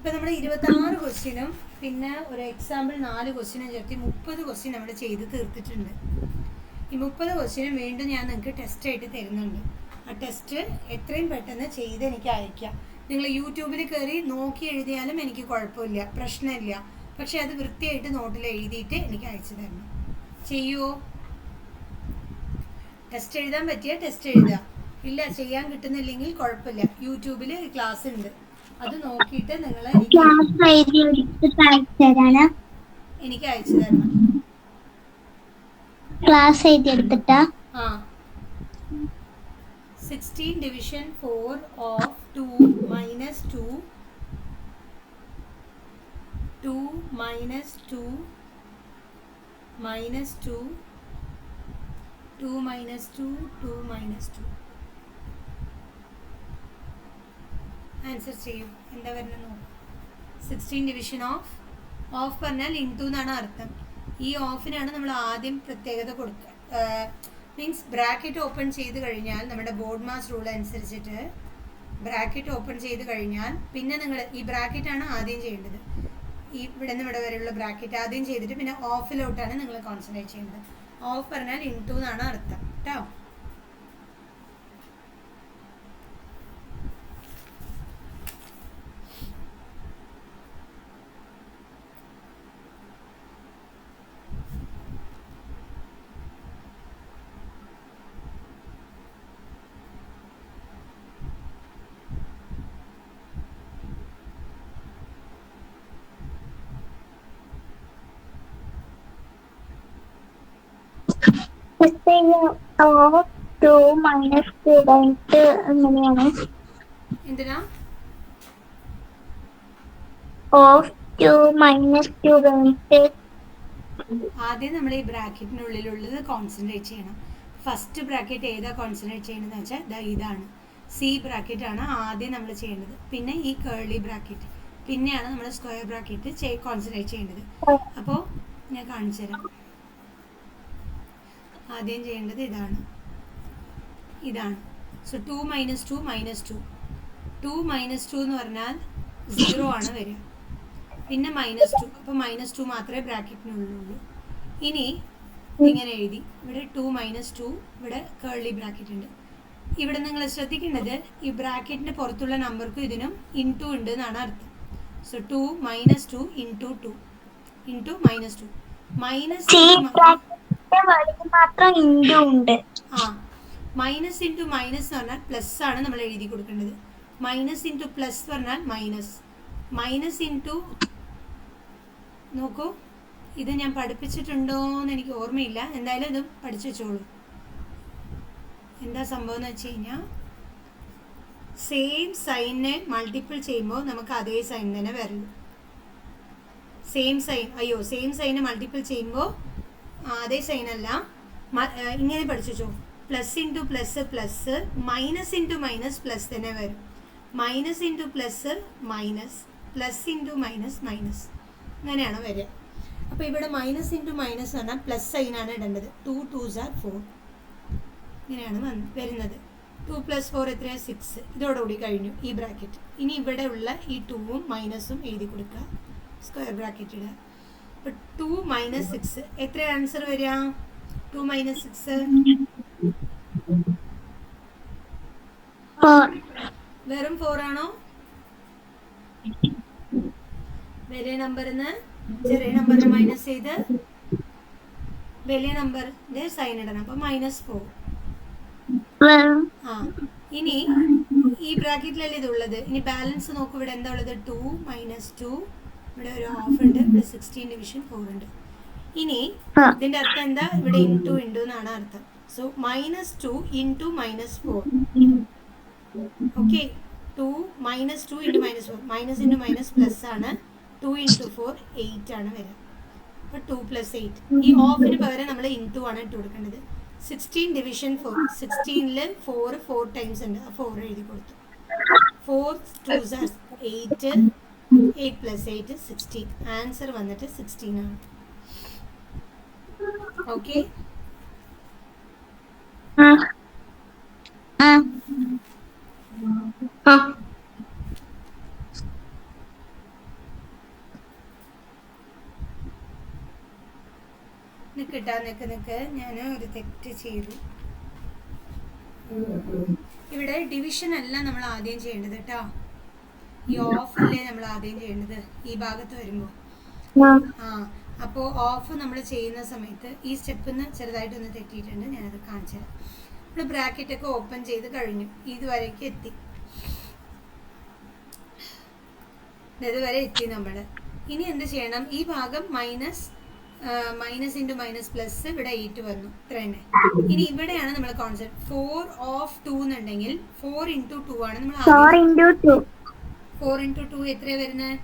ഇപ്പം നമ്മൾ 26 ക്വസ്റ്റ്യനും പിന്നെ ഒരു എക്സാമ്പിൾ 4 ക്വസ്റ്റ്യനും ചേർത്ത് 30 ക്വസ്റ്റ്യൻ നമ്മൾ ചെയ്ത് തീർത്തിട്ടുണ്ട്. ഈ 30 ക്വസ്റ്റ്യനും വീണ്ടും ഞാൻ നിങ്ങൾക്ക് ടെസ്റ്റ് ആയിട്ട് തരുന്നുണ്ട്. ആ ടെസ്റ്റ് എത്രയും പെട്ടെന്ന് ചെയ്ത് എനിക്ക് അയക്കാം. നിങ്ങൾ യൂട്യൂബിൽ കയറി നോക്കി എഴുതിയാലും എനിക്ക് കുഴപ്പമില്ല, പ്രശ്നമില്ല. പക്ഷെ അത് വൃത്തിയായിട്ട് നോട്ടിൽ എഴുതിയിട്ട് എനിക്ക് അയച്ചു തരണം. ചെയ്യുമോ? ടെസ്റ്റ് എഴുതാൻ പറ്റിയ ടെസ്റ്റ് എഴുതുക. ഇല്ല ചെയ്യാൻ കിട്ടുന്നില്ലെങ്കിൽ കുഴപ്പമില്ല, യൂട്യൂബിൽ ക്ലാസ് ഉണ്ട്, അത് നോക്കിയിട്ട് നിങ്ങൾ എനിക്ക് അയച്ചു തരണം. ക്ലാസ് എഴുതിയെടുത്തിട്ടാ? ആ 16 division 4 of 2 minus 2 2 minus 2 minus 2 2 minus 2 2 minus 2 answer ചെയ്യും. എന്താ വരുന്നത് നോക്കും. 16 ഡിവിഷൻ ഓഫ് പറഞ്ഞാൽ ഇൻടു എന്നാണ് അർത്ഥം. ഈ ഓഫിനാണ് നമ്മൾ ആദ്യം പ്രത്യേകത കൊടുക്കുക. മീൻസ് ബ്രാക്കറ്റ് ഓപ്പൺ ചെയ്ത് കഴിഞ്ഞാൽ നമ്മുടെ ബോർഡ് മാസ് റൂൾ അനുസരിച്ചിട്ട് ബ്രാക്കറ്റ് ഓപ്പൺ ചെയ്ത് കഴിഞ്ഞാൽ പിന്നെ നിങ്ങൾ ഈ ബ്രാക്കറ്റാണ് ആദ്യം ചെയ്യേണ്ടത്. ഈ ഇവിടെ നിന്ന് ഇവിടെ വരെയുള്ള ബ്രാക്കറ്റ് ആദ്യം ചെയ്തിട്ട് പിന്നെ ഓഫിലോട്ടാണ് നിങ്ങൾ കോൺസെൻട്രേറ്റ് ചെയ്യേണ്ടത്. ഓഫ് പറഞ്ഞാൽ ഇൻടു എന്നാണ് അർത്ഥം കേട്ടോ. ഓഫ് 2 മൈനസ് 2 കഴിഞ്ഞിട്ട് എങ്ങനെയാണ്? എന്തിനാ ഓഫ് 2 മൈനസ് 2 കഴിഞ്ഞിട്ട്? ആദ്യം നമ്മൾ ഈ ബ്രാക്കറ്റിനുള്ളിലുള്ളത് കോൺസെൻട്രേറ്റ് ചെയ്യണം. ഫസ്റ്റ് ബ്രാക്കറ്റ് ഏതാ കോൺസെൻട്രേറ്റ് ചെയ്യണമെന്ന് വെച്ചാൽ ഇതാണ്, സി ബ്രാക്കറ്റ് ആണ് ആദ്യം നമ്മൾ ചെയ്യേണ്ടത്. പിന്നെ ഈ കേർലി ബ്രാക്കറ്റ്, പിന്നെയാണ് നമ്മൾ സ്ക്വയർ ബ്രാക്കറ്റ് കോൺസെൻട്രേറ്റ് ചെയ്യേണ്ടത്. അപ്പോൾ ഞാൻ കാണിച്ചു തരാം. ആദ്യം ചെയ്യേണ്ടത് ഇതാണ്. സോ 2 മൈനസ് 2 മൈനസ് 2 2 മൈനസ് 2 എന്ന് പറഞ്ഞാൽ 0 ആണ് വരിക. പിന്നെ മൈനസ് 2, അപ്പോൾ മൈനസ് 2 മാത്രമേ ബ്രാക്കറ്റിനുള്ളുള്ളൂ. ഇനി ഇങ്ങനെ എഴുതി, ഇവിടെ 2 മൈനസ് 2, ഇവിടെ കേർലി ബ്രാക്കറ്റ് ഉണ്ട്. ഇവിടെ നിങ്ങൾ ശ്രദ്ധിക്കേണ്ടത് ഈ ബ്രാക്കറ്റിൻ്റെ പുറത്തുള്ള നമ്പർക്കും ഇതിനും ഇൻടു ഉണ്ട് എന്നാണ് അർത്ഥം. So 2 minus 2 into 2 into minus 2 minus മാത്രം ഇൻടു ഉണ്ട്. മൈനസ് ഇൻടു മൈനസ് എന്ന് പറഞ്ഞാൽ പ്ലസ് ആണ് നമ്മൾ എഴുതി കൊടുക്കേണ്ടത്. മൈനസ് ഇൻടു പ്ലസ് പറഞ്ഞാൽ മൈനസ്. മൈനസ് ഇൻടു നോക്കൂ, ഇത് ഞാൻ പഠിപ്പിച്ചിട്ടുണ്ടോ എന്ന് എനിക്ക് ഓർമ്മയില്ല, എന്തായാലും ഇത് പഠിച്ചു വെച്ചോളൂ. എന്താ സംഭവം എന്ന് വെച്ച് കഴിഞ്ഞാൽ സെയിം സൈനെ മൾട്ടിപ്പിൾ ചെയ്യുമ്പോൾ നമുക്ക് അതേ സൈൻ തന്നെ വരും. സെയിം സൈനെ മൾട്ടിപ്പിൾ ചെയ്യുമ്പോൾ അതേ സൈനല്ല, ഇങ്ങനെ പഠിച്ചു വെച്ചോ. Plus into plus plus, minus into minus plus തന്നെ വരും. Minus into plus minus, plus into minus minus, അങ്ങനെയാണ് വരിക. അപ്പോൾ ഇവിടെ മൈനസ് ഇൻറ്റു മൈനസ് പറഞ്ഞാൽ പ്ലസ് സൈനാണ് ഇടേണ്ടത്. 2 2s are 4, ഇങ്ങനെയാണ് വരുന്നത്. 2 + 4 എത്രയാണ്? 6. ഇതോടുകൂടി കഴിഞ്ഞു ഈ ബ്രാക്കറ്റ്. ഇനി ഇവിടെ ഉള്ള ഈ 2ഉം മൈനസും എഴുതി കൊടുക്കുക, സ്ക്വയർ ബ്രാക്കറ്റ് ഇടുക. അപ്പോൾ 2 മൈനസ് 6 എത്ര ആൻസർ വരിക? 2 മൈനസ് 6 വെറും 4 ആണോ? വലിയ നമ്പറിന്ന് ചെറിയ നമ്പറിന് മൈനസ് ചെയ്ത് വലിയ നമ്പറിന്റെ സൈൻ ഇടണം. അപ്പോൾ -4. ഇനി ഈ ബ്രാക്കറ്റിലല്ലേ ഇതുള്ളത്. ഇനി ബാലൻസ് നോക്കൂ, ഇവിടെ എന്താ ഉള്ളത്? 2 മൈനസ് 2, ഇവിടെ ഒരു ഹാഫ് ഉണ്ട്, ഇവിടെ 16 ഡിവിഷൻ 4 ഉണ്ട്. ഇനി ഇതിന്റെ അർത്ഥം എന്താ? ഇവിടെ ഇൻടു എന്നാണ് അർത്ഥം. So -2 into -4. Okay, 2 -2 into -4, minus into minus plus ആണ്. 2 ഇൻറ്റു 4 8 ആണ് വരിക. അപ്പോൾ 2 + 8. ഈ ഓഫിന് പകരം നമ്മൾ ഇൻടു ആണ് ഇട്ട് കൊടുക്കേണ്ടത്. 16 ഡിവിഷൻ 4, 16ൽ 4 ടൈംസ് ഉണ്ട്, ആ 4 എഴുതി കൊടുത്തു. 4 2s are 8, 8 + 8 16. ആൻസർ വന്നിട്ട് 16 ആണ്. ഓക്കെ, നിൽക്ക് ഞാൻ ഒരു തെറ്റ് ചെയ്തു. ഇവിടെ ഡിവിഷൻ അല്ല നമ്മൾ ആദ്യം ചെയ്യേണ്ടത് കേട്ടോ. ഈ ഓഫ് അല്ലേ നമ്മൾ ആദ്യം ചെയ്യേണ്ടത് ഈ ഭാഗത്ത് വരുമ്പോൾ. അപ്പോൾ ഓഫ് നമ്മൾ ചെയ്യുന്ന സമയത്ത് ഈ സ്റ്റെപ്പിൽ നിന്ന് ചെറുതായിട്ടൊന്ന് തെറ്റിയിട്ടുണ്ട്. ഞാനത് കാണിച്ചു തരാം. നമ്മൾ ബ്രാക്കറ്റൊക്കെ ഓപ്പൺ ചെയ്ത് കഴിഞ്ഞു, ഇതുവരേക്ക് എത്തി. ഇതുവരെ എത്തി നമ്മൾ. ഇനി എന്ത് ചെയ്യണം? ഈ ഭാഗം മൈനസ് ഇൻറ്റു മൈനസ് പ്ലസ് ഇവിടെ 8 വന്നു, ഇത്ര തന്നെ. ഇനി ഇവിടെയാണ് നമ്മൾ കോൺസെപ്റ്റ്. 4 ഓഫ് 2 എന്നുണ്ടെങ്കിൽ 4 ഇൻറ്റു 2 ആണ് നമ്മൾ. 4 ഇൻറ്റു 2 എത്രയാണ് വരുന്നത്?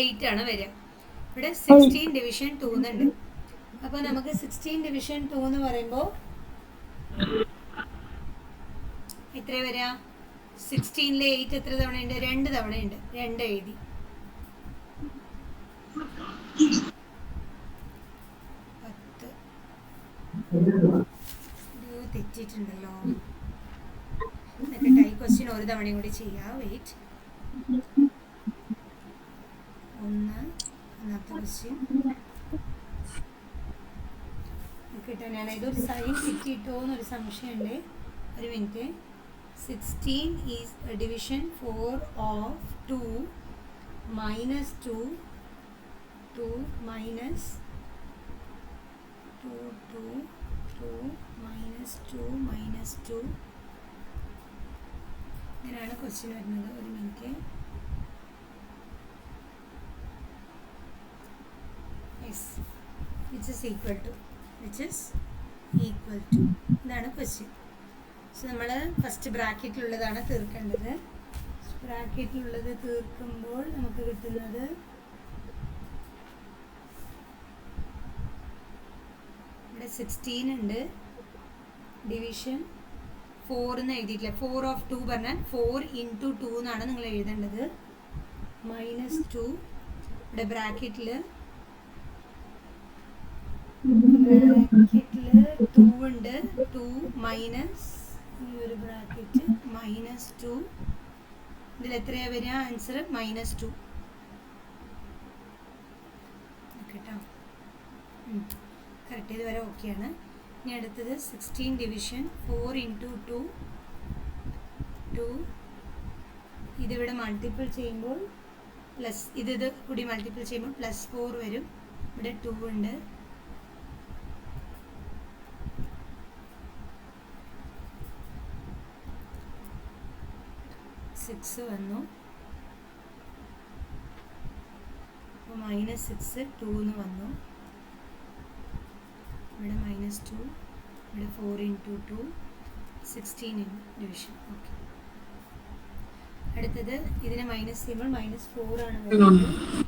8 ആണ് വരിക. ഇവിടെ 16 ഡിവിഷൻ 2 എന്നുണ്ട്. അപ്പോൾ നമുക്ക് 16 ഡിവിഷൻ 2 എന്ന് പറയുമ്പോൾ എത്ര വരിക? 16-ലെ 8 എത്ര തവണയുണ്ട്? 2 തവണയുണ്ട്. 2 എഴുതി. തെറ്റിട്ടുണ്ടല്ലോ. എന്നിട്ട് ഈ ക്വസ്റ്റ്യൻ ഒരു തവണയും കൂടി ചെയ്യാം. വെയിറ്റ്. ഒന്നാമത്തെ ക്വസ്റ്റ്യൻ കിട്ടാൻ ഞാൻ ഇതൊരു സൈൻ കിട്ടിയിട്ടോ എന്നൊരു സംശയമുണ്ട്. ഒരു minute. 16 is division 4 of 2 minus 2 minus 2 minus 2 minus 2 ഇങ്ങനെയാണ് ക്വസ്റ്റ്യൻ വരുന്നത്. ഒരു minute. Yes, which is equal to ഇതാണ് ക്വസ്റ്റ്യൻ. സോ നമ്മൾ ഫസ്റ്റ് ബ്രാക്കറ്റിലുള്ളതാണ് തീർക്കേണ്ടത്. ബ്രാക്കറ്റിലുള്ളത് തീർക്കുമ്പോൾ നമുക്ക് കിട്ടുന്നത് ഇവിടെ 16 ഉണ്ട്. ഡിവിഷൻ 4 എന്ന് എഴുതിയിട്ടില്ല. 4 ഓഫ് 2 പറഞ്ഞാൽ 4 ഇൻറ്റു 2 എന്നാണ് നിങ്ങൾ എഴുതേണ്ടത്. മൈനസ് 2 ഇവിടെ ബ്രാക്കറ്റിൽ 2 ഉണ്ട്. 2 മൈനസ് ഈ ഒരു ബ്രാക്കറ്റ് മൈനസ് 2. ഇതിൽ എത്രയാണ് വരിക? ആൻസർ -2 കേട്ടോ. കറക്റ്റ്, ഇതുവരെ ഓക്കെയാണ്. ഇനി അടുത്തത് 16 ഡിവിഷൻ 4 ഇൻറ്റു 2. ഇതിവിടെ മൾട്ടിപ്പിൾ ചെയ്യുമ്പോൾ പ്ലസ് ഇത് കൂടി മൾട്ടിപ്പിൾ ചെയ്യുമ്പോൾ +4 വരും. ഇവിടെ 2 ഉണ്ട്. -6 വന്നു. അപ്പോൾ -6 2 എന്ന് വന്നു. ഇവിടെ -2. ഇവിടെ 4 ഇൻറ്റു 2 16 ഡിവിഷൻ. ഓക്കെ. അടുത്തത് ഇതിനെ മൈനസ് ചെയ്യുമ്പോൾ -4 ആണ് വരുന്നത്.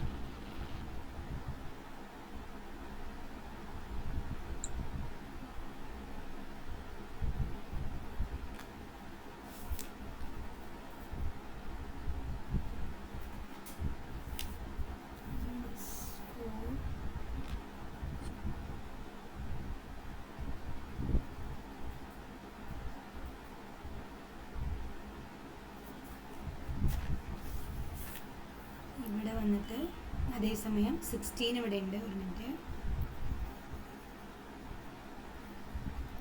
ഇവിടെ വന്നിട്ട് അതേസമയം 16 ഇവിടെ ഉണ്ട്. ഒരു മിനിറ്റ്.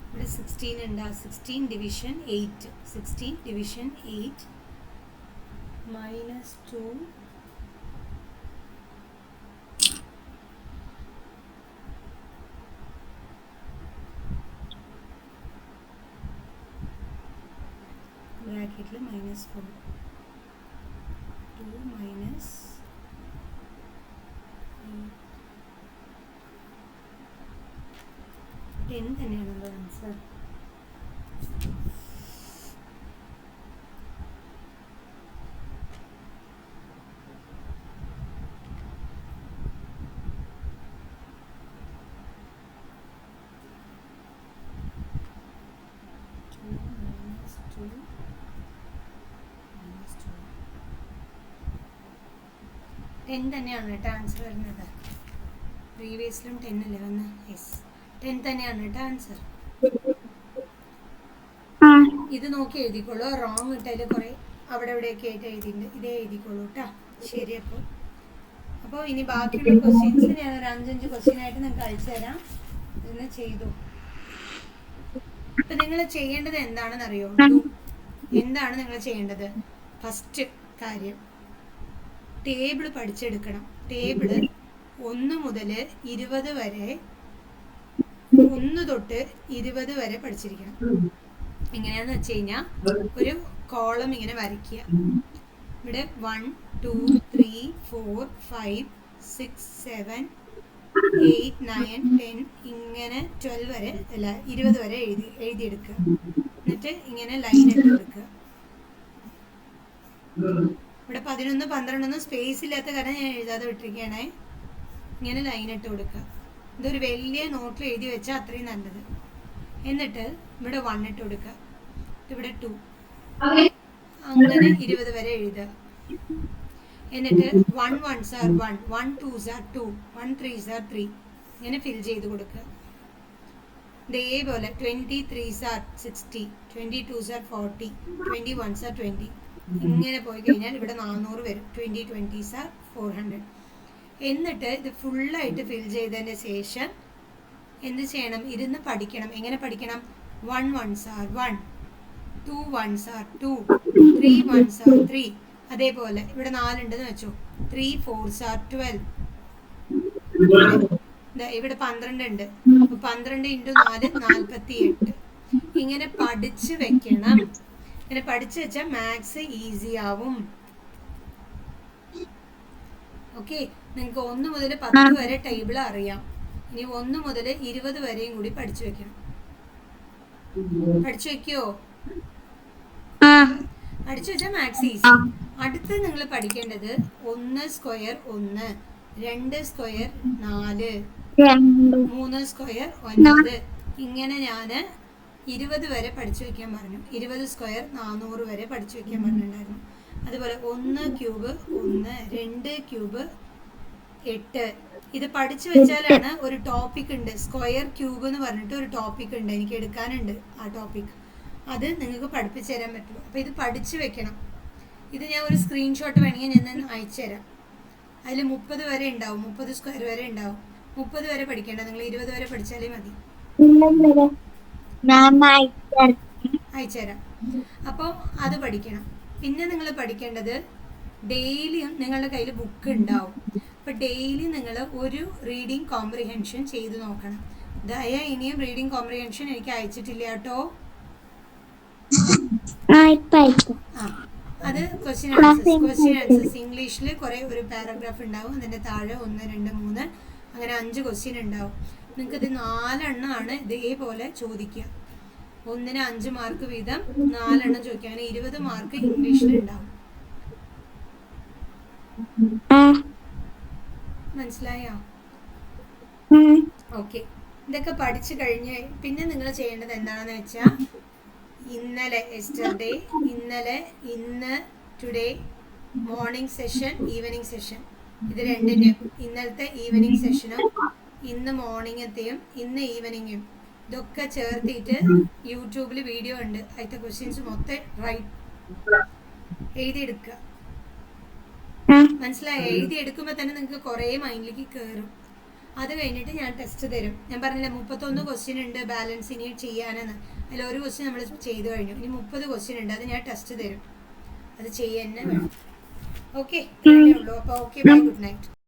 ഇവിടെ 16 ഉണ്ട്. 16 ഡിവിഷൻ 8 -2 ബ്രാക്കറ്റിൽ -4 2 മൈനസ് 10 തന്നെയാണല്ലോ ആൻസർ. ടെൻ തന്നെയാണ് കേട്ടോ ആൻസർ വരുന്നത്. പ്രീവിയസിലും 10 അല്ലേ വന്ന്? യെസ്, 10 തന്നെയാണ് കേട്ടോ ആൻസർ. ഇത് നോക്കി എഴുതിക്കോളൂ. റോങ് ഇട്ടതിൽ കുറേ അവിടെ ഇവിടെയൊക്കെ ആയിട്ട് എഴുതിയിട്ടുണ്ട്. ഇതേ എഴുതിക്കോളൂ കേട്ടോ. ശരി. അപ്പോൾ അപ്പോൾ ഇനി ബാക്കിയുള്ള ക്വസ്റ്റ്യൻസ് ഞാൻ ഒരു 5 ക്വസ്റ്റ്യൻ ആയിട്ട് നിങ്ങൾക്ക് അയച്ചു തരാം. ഇന്ന് ചെയ്തു. അപ്പം നിങ്ങൾ ചെയ്യേണ്ടത് എന്താണെന്ന് അറിയോ? എന്താണ് നിങ്ങൾ ചെയ്യേണ്ടത്? ഫസ്റ്റ് കാര്യം ടേബിൾ പഠിച്ചെടുക്കണം. ടേബിള് 1 മുതൽ 20 വരെ, 1 തൊട്ട് 20 വരെ പഠിച്ചിരിക്കണം. എങ്ങനെയാന്ന് വെച്ച് കഴിഞ്ഞാൽ ഒരു കോളം ഇങ്ങനെ വരയ്ക്കുക. ഇവിടെ 1 2 3 4 5 6 7 8 9 10 ഇങ്ങനെ 12 വരെ അല്ല 20 വരെ എഴുതിയെടുക്കുക. എന്നിട്ട് ഇങ്ങനെ ലൈൻ ഇട്ട് കൊടുക്കുക. ഇവിടെ 11 12 സ്പേസ് ഇല്ലാത്ത കാരണം ഞാൻ എഴുതാതെ വിട്ടിരിക്കുകയാണേ. ഇങ്ങനെ ലൈൻ ഇട്ട് കൊടുക്കുക. ഇതൊരു വലിയ നോട്ടിൽ എഴുതി വെച്ചാൽ അത്രയും നല്ലത്. എന്നിട്ട് ഇവിടെ 1 ഇട്ട് കൊടുക്കുക, ഇവിടെ 2, അങ്ങനെ 20 വരെ എഴുതുക. എന്നിട്ട് 1 1s are 1, 1 2s are 2, 1 3s are 3 ഇങ്ങനെ ഫിൽ ചെയ്ത് കൊടുക്കുക. ഇതേപോലെ 23s are 60, 22s are 40, 21s are 20 ഇങ്ങനെ പോയി കഴിഞ്ഞാൽ ഇവിടെ 400 വരും. 20 20s are 400. എന്നിട്ട് ഇത് ഫുള്ളായിട്ട് ഫിൽ ചെയ്തതിന് ശേഷം എന്ത് ചെയ്യണം? ഇരുന്ന് പഠിക്കണം. എങ്ങനെ പഠിക്കണം? 1 1s are 1, 2 1s are 2, 3 1s are 3. അതേപോലെ ഇവിടെ 4 ഉണ്ടെന്ന് വെച്ചോ, 3 4s are 12. ഇവിടെ 12 ഉണ്ട്. 12 × 4 48. ഇങ്ങനെ പഠിച്ച് വെക്കണം. ഇങ്ങനെ പഠിച്ചു വെച്ചാൽ മാത്സ് ഈസി ആവും. ഓക്കെ, നിങ്ങൾക്ക് 1 മുതൽ 10 വരെ ടേബിൾ അറിയാം. ഇനി 1 മുതൽ 20 വരെയും കൂടി പഠിച്ചു വെക്കണം. പഠിച്ചു വെക്കോ? പഠിച്ചു വെച്ചാൽ മാത്സ് ഈസി. അടുത്ത് നിങ്ങൾ പഠിക്കേണ്ടത് 1 സ്ക്വയർ 1, 2 സ്ക്വയർ 4, 3 സ്ക്വയർ 9 ഇങ്ങനെ ഞാൻ 20 വരെ പഠിച്ചു വെക്കാൻ പറഞ്ഞു. 20 സ്ക്വയർ 400 വരെ പഠിച്ചു വെക്കാൻ പറഞ്ഞിട്ടുണ്ടായിരുന്നു. അതുപോലെ 1 ക്യൂബ് 1, 2 ക്യൂബ് 8. ഇത് പഠിച്ചു വെച്ചാലാണ് ഒരു ടോപ്പിക് ഉണ്ട്, സ്ക്വയർ ക്യൂബ് എന്ന് പറഞ്ഞിട്ട് ഒരു ടോപ്പിക് ഉണ്ട്, എനിക്ക് എടുക്കാനുണ്ട് ആ ടോപ്പിക്. അത് നിങ്ങൾക്ക് പഠിപ്പിച്ചു തരാൻ പറ്റുള്ളൂ. അപ്പോൾ ഇത് പഠിച്ചു വെക്കണം. ഇത് ഞാൻ ഒരു സ്ക്രീൻഷോട്ട് വേണമെങ്കിൽ ഞാൻ അയച്ചു തരാം. അതിൽ 30 വരെ ഉണ്ടാവും, 30 സ്ക്വയർ വരെ ഉണ്ടാവും. 30 വരെ പഠിക്കേണ്ട, നിങ്ങൾ 20 വരെ പഠിച്ചാലേ മതി. അയച്ചുതരാം. അപ്പോൾ അത് പഠിക്കണം. പിന്നെ നിങ്ങൾ പഠിക്കേണ്ടത് ഡെയിലിയും നിങ്ങളുടെ കയ്യിൽ ബുക്ക് ഉണ്ടാവും. അപ്പോൾ ഡെയിലി നിങ്ങൾ ഒരു റീഡിങ് കോംപ്രിഹെൻഷൻ ചെയ്ത് നോക്കണം. ദയ ഇനിയും റീഡിങ് കോംപ്രിഹെൻഷൻ എനിക്ക് അയച്ചിട്ടില്ല കേട്ടോ. അത് ക്വസ്റ്റ്യൻ ആൻസേഴ്സ് ഇംഗ്ലീഷിൽ കുറേ ഒരു പാരഗ്രാഫ് ഉണ്ടാവും. അതിൻ്റെ താഴെ 1 2 3 അങ്ങനെ 5 ക്വസ്റ്റ്യൻ ഉണ്ടാവും. നിങ്ങൾക്കിത് 4 എണ്ണമാണ് ഇതേപോലെ ചോദിക്കുക. 1-ന് 5 മാർക്ക് വീതം 4 എണ്ണം ചോദിക്കുക. അങ്ങനെ 20 മാർക്ക് ഇംഗ്ലീഷിൽ ഉണ്ടാവും. മനസ്സിലായോ? ഓക്കെ, ഇതൊക്കെ പഠിച്ചു കഴിഞ്ഞ് പിന്നെ നിങ്ങൾ ചെയ്യേണ്ടത് എന്താണെന്ന് വെച്ചാൽ ഇന്നലെ യെസ്റ്റർഡേ, ഇന്ന് today, morning session, evening session, ഇത് രണ്ടിൻ്റെയും ഇന്നലത്തെ ഈവനിങ് സെഷനും ഇന്ന് മോർണിംഗത്തെയും ഇന്ന് ഈവനിങ്ങും ഇതൊക്കെ ചേർത്തിട്ട് യൂട്യൂബിൽ വീഡിയോ ഉണ്ട്. അതിലത്തെ ക്വസ്റ്റ്യൻസ് മൊത്തം എഴുതിയെടുക്കുക. മനസ്സിലായോ? എഴുതിയെടുക്കുമ്പോൾ തന്നെ നിങ്ങൾക്ക് കുറേ മൈൻഡിലേക്ക് കയറും. അത് കഴിഞ്ഞിട്ട് ഞാൻ ടെസ്റ്റ് തരും. ഞാൻ പറഞ്ഞില്ല 31 ക്വസ്റ്റ്യൻ ഉണ്ട് ബാലൻസ് ഇനി ചെയ്യാനെന്ന്. അതിൽ ഒരു ക്വസ്റ്റ്യൻ നമ്മൾ ചെയ്തു കഴിഞ്ഞു. ഇനി 30 ക്വസ്റ്റ്യൻ ഉണ്ട്. അത് ഞാൻ ടെസ്റ്റ് തരും. അത് ചെയ്യാൻ തന്നെ വേണം. ഓക്കെ, ഇത്രയേ ഉള്ളൂ. അപ്പോൾ ഓക്കെ, ബൈ, ഗുഡ് നൈറ്റ്.